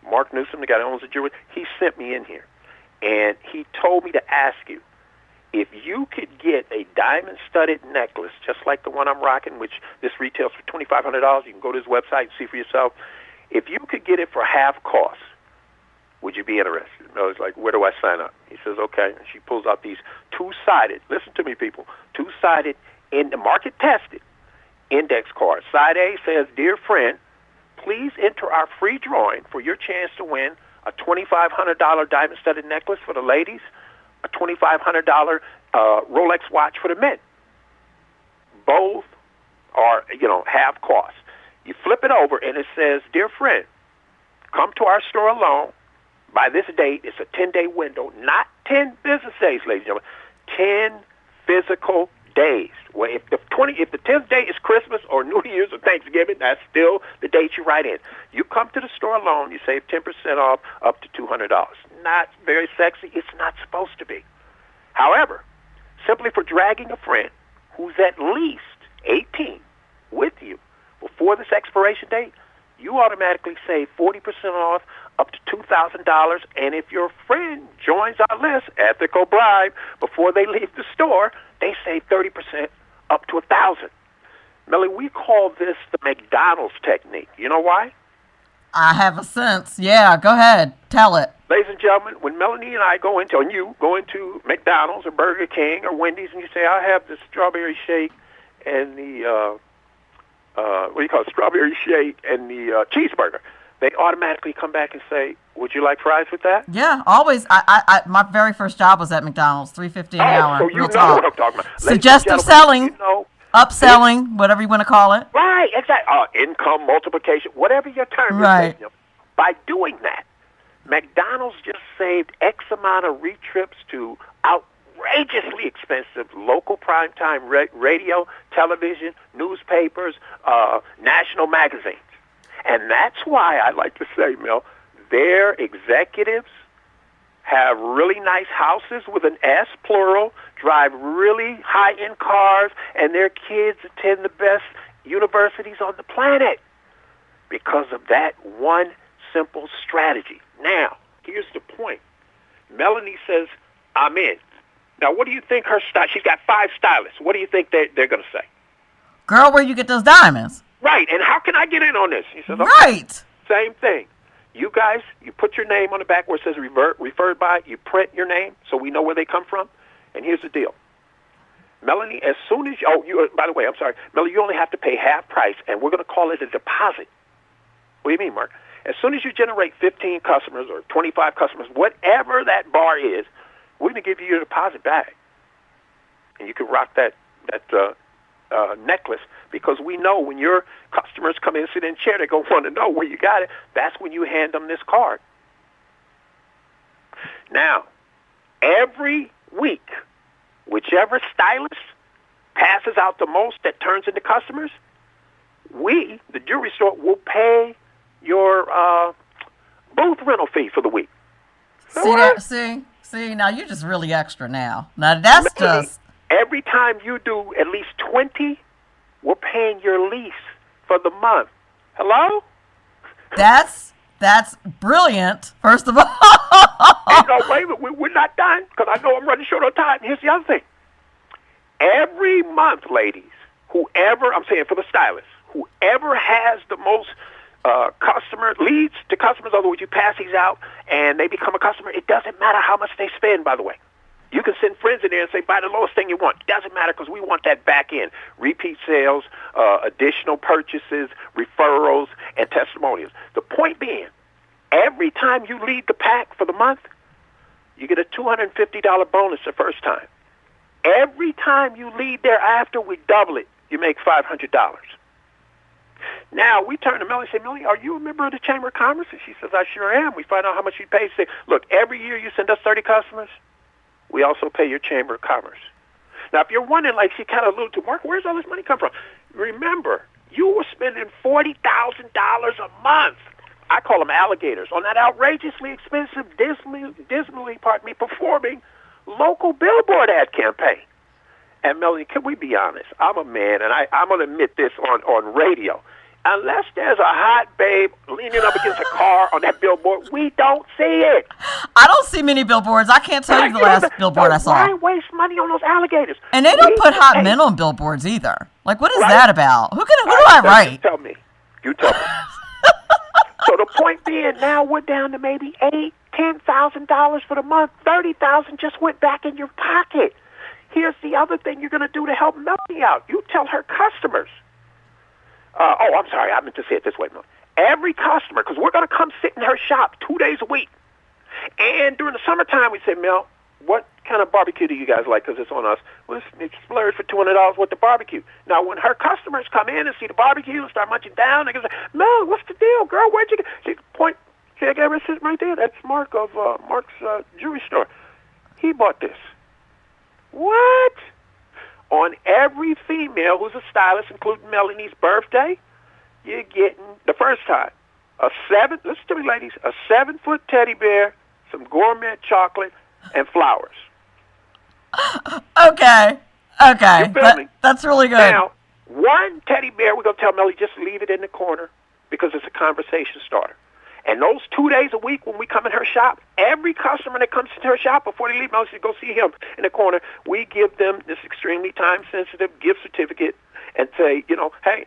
Mark Newsome, the guy that owns the jewelry, he sent me in here. And he told me to ask you, if you could get a diamond-studded necklace, just like the one I'm rocking, which this retails for $2,500, you can go to his website and see for yourself. If you could get it for half cost, would you be interested? Melody's like, where do I sign up? He says, okay. And she pulls out these two-sided, listen to me, people, two-sided, in the market-tested index cards. Side A says, dear friend, please enter our free drawing for your chance to win a $2,500 diamond-studded necklace for the ladies, a $2,500 Rolex watch for the men. Both are, half cost. You flip it over, and it says, dear friend, come to our store alone. By this date, it's a 10-day window, not 10 business days, ladies and gentlemen, 10 physical days. Well, if the 10th day is Christmas or New Year's or Thanksgiving, that's still the date you write in. You come to the store alone, you save 10% off up to $200. Not very sexy. It's not supposed to be. However, simply for dragging a friend who's at least 18 with you before this expiration date, you automatically save 40% off up to $2,000. And if your friend joins our list, ethical bribe, before they leave the store, they save 30% up to $1,000. Melly, we call this the McDonald's technique. You know why? I have a sense. Yeah, go ahead. Tell it. Ladies and gentlemen, when Melanie and I go into McDonald's or Burger King or Wendy's and you say, I have the strawberry shake and the, strawberry shake and the cheeseburger, they automatically come back and say, would you like fries with that? Yeah, always. I my very first job was at McDonald's, $3.50 an hour. So you know what I'm talking about. Suggestive selling, upselling, whatever you want to call it. Right, exactly. Income multiplication, whatever your term right. is. By doing that, McDonald's just saved X amount of retrips to outrageously expensive local primetime radio, television, newspapers, national magazines. And that's why I like to say, Mel, their executives have really nice houses with an S, plural, drive really high-end cars, and their kids attend the best universities on the planet because of that one simple strategy. Now, here's the point. Melanie says, I'm in. Now, what do you think her style? She's got 5 stylists. What do you think they're going to say? Girl, where you get those diamonds? Right, and how can I get in on this? He says, okay. Right. Same thing. You guys, you put your name on the back where it says referred by. You print your name so we know where they come from. And here's the deal. Melanie, as soon as by the way, I'm sorry. Melanie, you only have to pay half price, and we're going to call it a deposit. What do you mean, Mark? As soon as you generate 15 customers or 25 customers, whatever that bar is, we're going to give you your deposit back. And you can rock that necklace, because we know when your customers come in and sit in a chair, they're going to want to know where you got it. That's when you hand them this card. Now, every week, whichever stylist passes out the most that turns into customers, we, the jewelry store, will pay your booth rental fee for the week. See, now you're just really extra now. Now that's just... Every time you do at least 20, we're paying your lease for the month. Hello? That's brilliant, first of all. Hey, no, wait a minute. We're not done, because I know I'm running short on time. Here's the other thing. Every month, ladies, I'm saying for the stylists, whoever has the most customer leads to customers, in other words, you pass these out and they become a customer, it doesn't matter how much they spend, by the way. You can send friends in there and say, buy the lowest thing you want. It doesn't matter, because we want that back end. Repeat sales, additional purchases, referrals, and testimonials. The point being, every time you lead the pack for the month, you get a $250 bonus the first time. Every time you lead thereafter, we double it. You make $500. Now, we turn to Melanie and say, Melanie, are you a member of the Chamber of Commerce? And she says, I sure am. We find out how much you pay. Say, look, every year you send us 30 customers, we also pay your Chamber of Commerce. Now, if you're wondering, like she kind of alluded to, Mark, where's all this money come from? Remember, you were spending $40,000 a month. I call them alligators on that outrageously expensive, dismally, performing local billboard ad campaign. And Melanie, can we be honest? I'm a man, and I'm going to admit this on radio. Unless there's a hot babe leaning up against a car on that billboard, we don't see it. I don't see many billboards. I can't tell you the last billboard I saw. Why waste money on those alligators? And they don't put hot men on billboards either. Like, what is that about? Who do I write? You tell me. So the point being, now we're down to maybe $10,000 for the month. $30,000 just went back in your pocket. Here's the other thing you're going to do to help Melanie out. You tell her customers. I'm sorry. I meant to say it this way, Melanie. Every customer, because we're going to come sit in her shop 2 days a week. And during the summertime, we say, Mel, what kind of barbecue do you guys like? Because it's on us. Well, it's splurged for $200 worth of barbecue. Now, when her customers come in and see the barbecue and start munching down, they can say, Mel, what's the deal, girl? Where'd you get? She point. See, I got her sitting right there. That's Mark of Mark's jewelry store. He bought this. What? On every female who's a stylist, including Melanie's birthday, you're getting, the first time, listen to me, ladies, a 7-foot teddy bear, some gourmet chocolate, and flowers. Okay. You feel me? That's really good. Now, one teddy bear, we're going to tell Melanie, just leave it in the corner because it's a conversation starter. And those 2 days a week when we come in her shop, every customer that comes to her shop before they leave, Melanie says, go see him in the corner. We give them this extremely time-sensitive gift certificate and say, hey,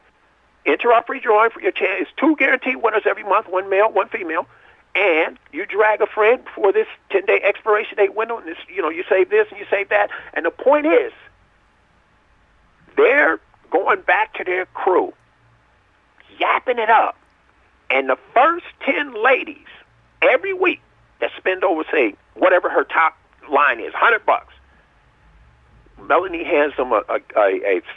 enter our free drawing for your chance. It's 2 guaranteed winners every month, 1 male, 1 female. And you drag a friend before this 10-day expiration date window, and this, you save this and you save that. And the point is, they're going back to their crew, yapping it up. And the first 10 ladies every week that spend over, say, whatever her top line is, $100, Melanie hands them a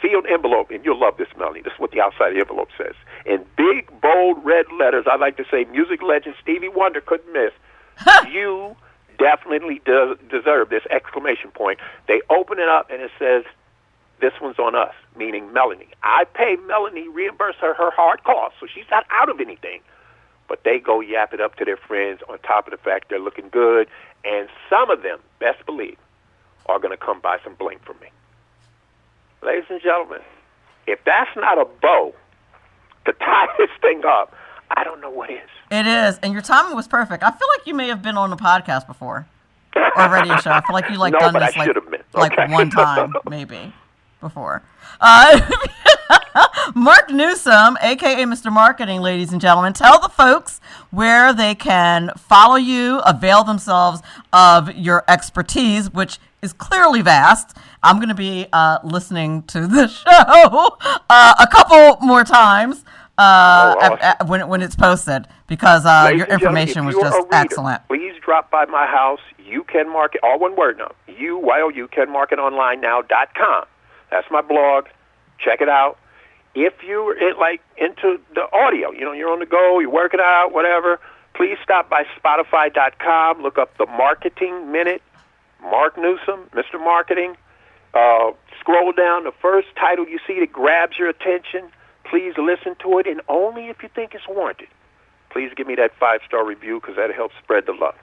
sealed envelope, and you'll love this, Melanie. This is what the outside of the envelope says. In big, bold, red letters, I like to say music legend Stevie Wonder couldn't miss. You definitely deserve this exclamation point. They open it up, and it says, this one's on us, meaning Melanie. I pay Melanie, reimburse her hard costs, so she's not out of anything. But they go yap it up to their friends on top of the fact they're looking good, and some of them, best believe, are going to come buy some bling from me. Ladies and gentlemen, if that's not a bow to tie this thing up, I don't know what is. It is, and your timing was perfect. I feel like you may have been on a podcast before, or a radio show. I feel like you no, done but this I should have been. like Okay. one time, maybe. Before. Mark Newsome, a.k.a. Mr. Marketing, ladies and gentlemen. Tell the folks where they can follow you, avail themselves of your expertise, which is clearly vast. I'm going to be listening to the show a couple more times awesome. when it's posted because your information was just excellent. Please drop by my house. You Can Market, all one word now. You can market online now.com. That's my blog. Check it out. If you're into the audio, you're on the go, you're working out, whatever, please stop by Spotify.com. Look up the Marketing Minute. Mark Newsome, Mr. Marketing. Scroll down the first title you see that grabs your attention. Please listen to it, and only if you think it's warranted. Please give me that 5-star review because that helps spread the love.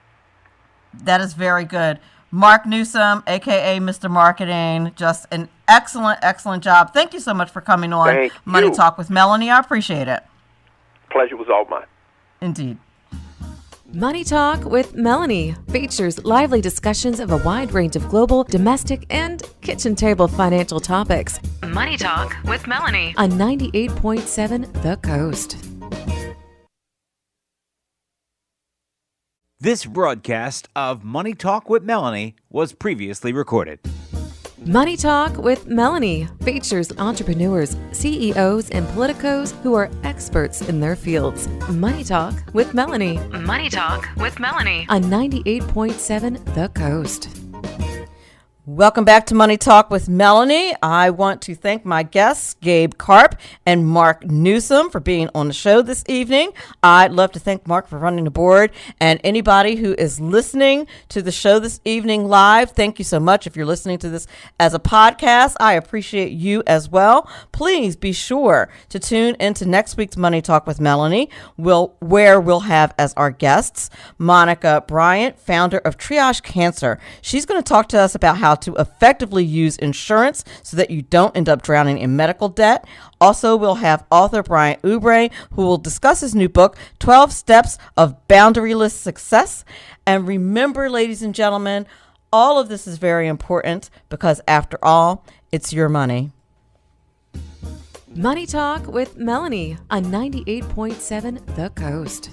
That is very good. Mark Newsome, a.k.a. Mr. Marketing, just an excellent, excellent job. Thank you so much for coming on Thank Money you. Talk with Melanie. I appreciate it. Pleasure was all mine. Indeed. Money Talk with Melanie features lively discussions of a wide range of global, domestic, and kitchen table financial topics. Money Talk with Melanie on 98.7 The Coast. This broadcast of Money Talk with Melanie was previously recorded. Money Talk with Melanie features entrepreneurs, CEOs, and politicos who are experts in their fields. Money Talk with Melanie. Money Talk with Melanie on 98.7 The Coast. Welcome back to Money Talk with Melanie. I want to thank my guests, Gabe Karp and Mark Newsome, for being on the show this evening. I'd love to thank Mark for running the board, and anybody who is listening to the show this evening live, thank you so much. If you're listening to this as a podcast, I appreciate you as well. Please be sure to tune into next week's Money Talk with Melanie, where we'll have as our guests Monica Bryant, founder of Triage Cancer. She's going to talk to us about how to effectively use insurance so that you don't end up drowning in medical debt. Also, we'll have author Brian Oubre, who will discuss his new book, 12 Steps of Boundaryless Success. And remember, ladies and gentlemen, all of this is very important because after all, it's your money. Money Talk with Melanie on 98.7 The Coast.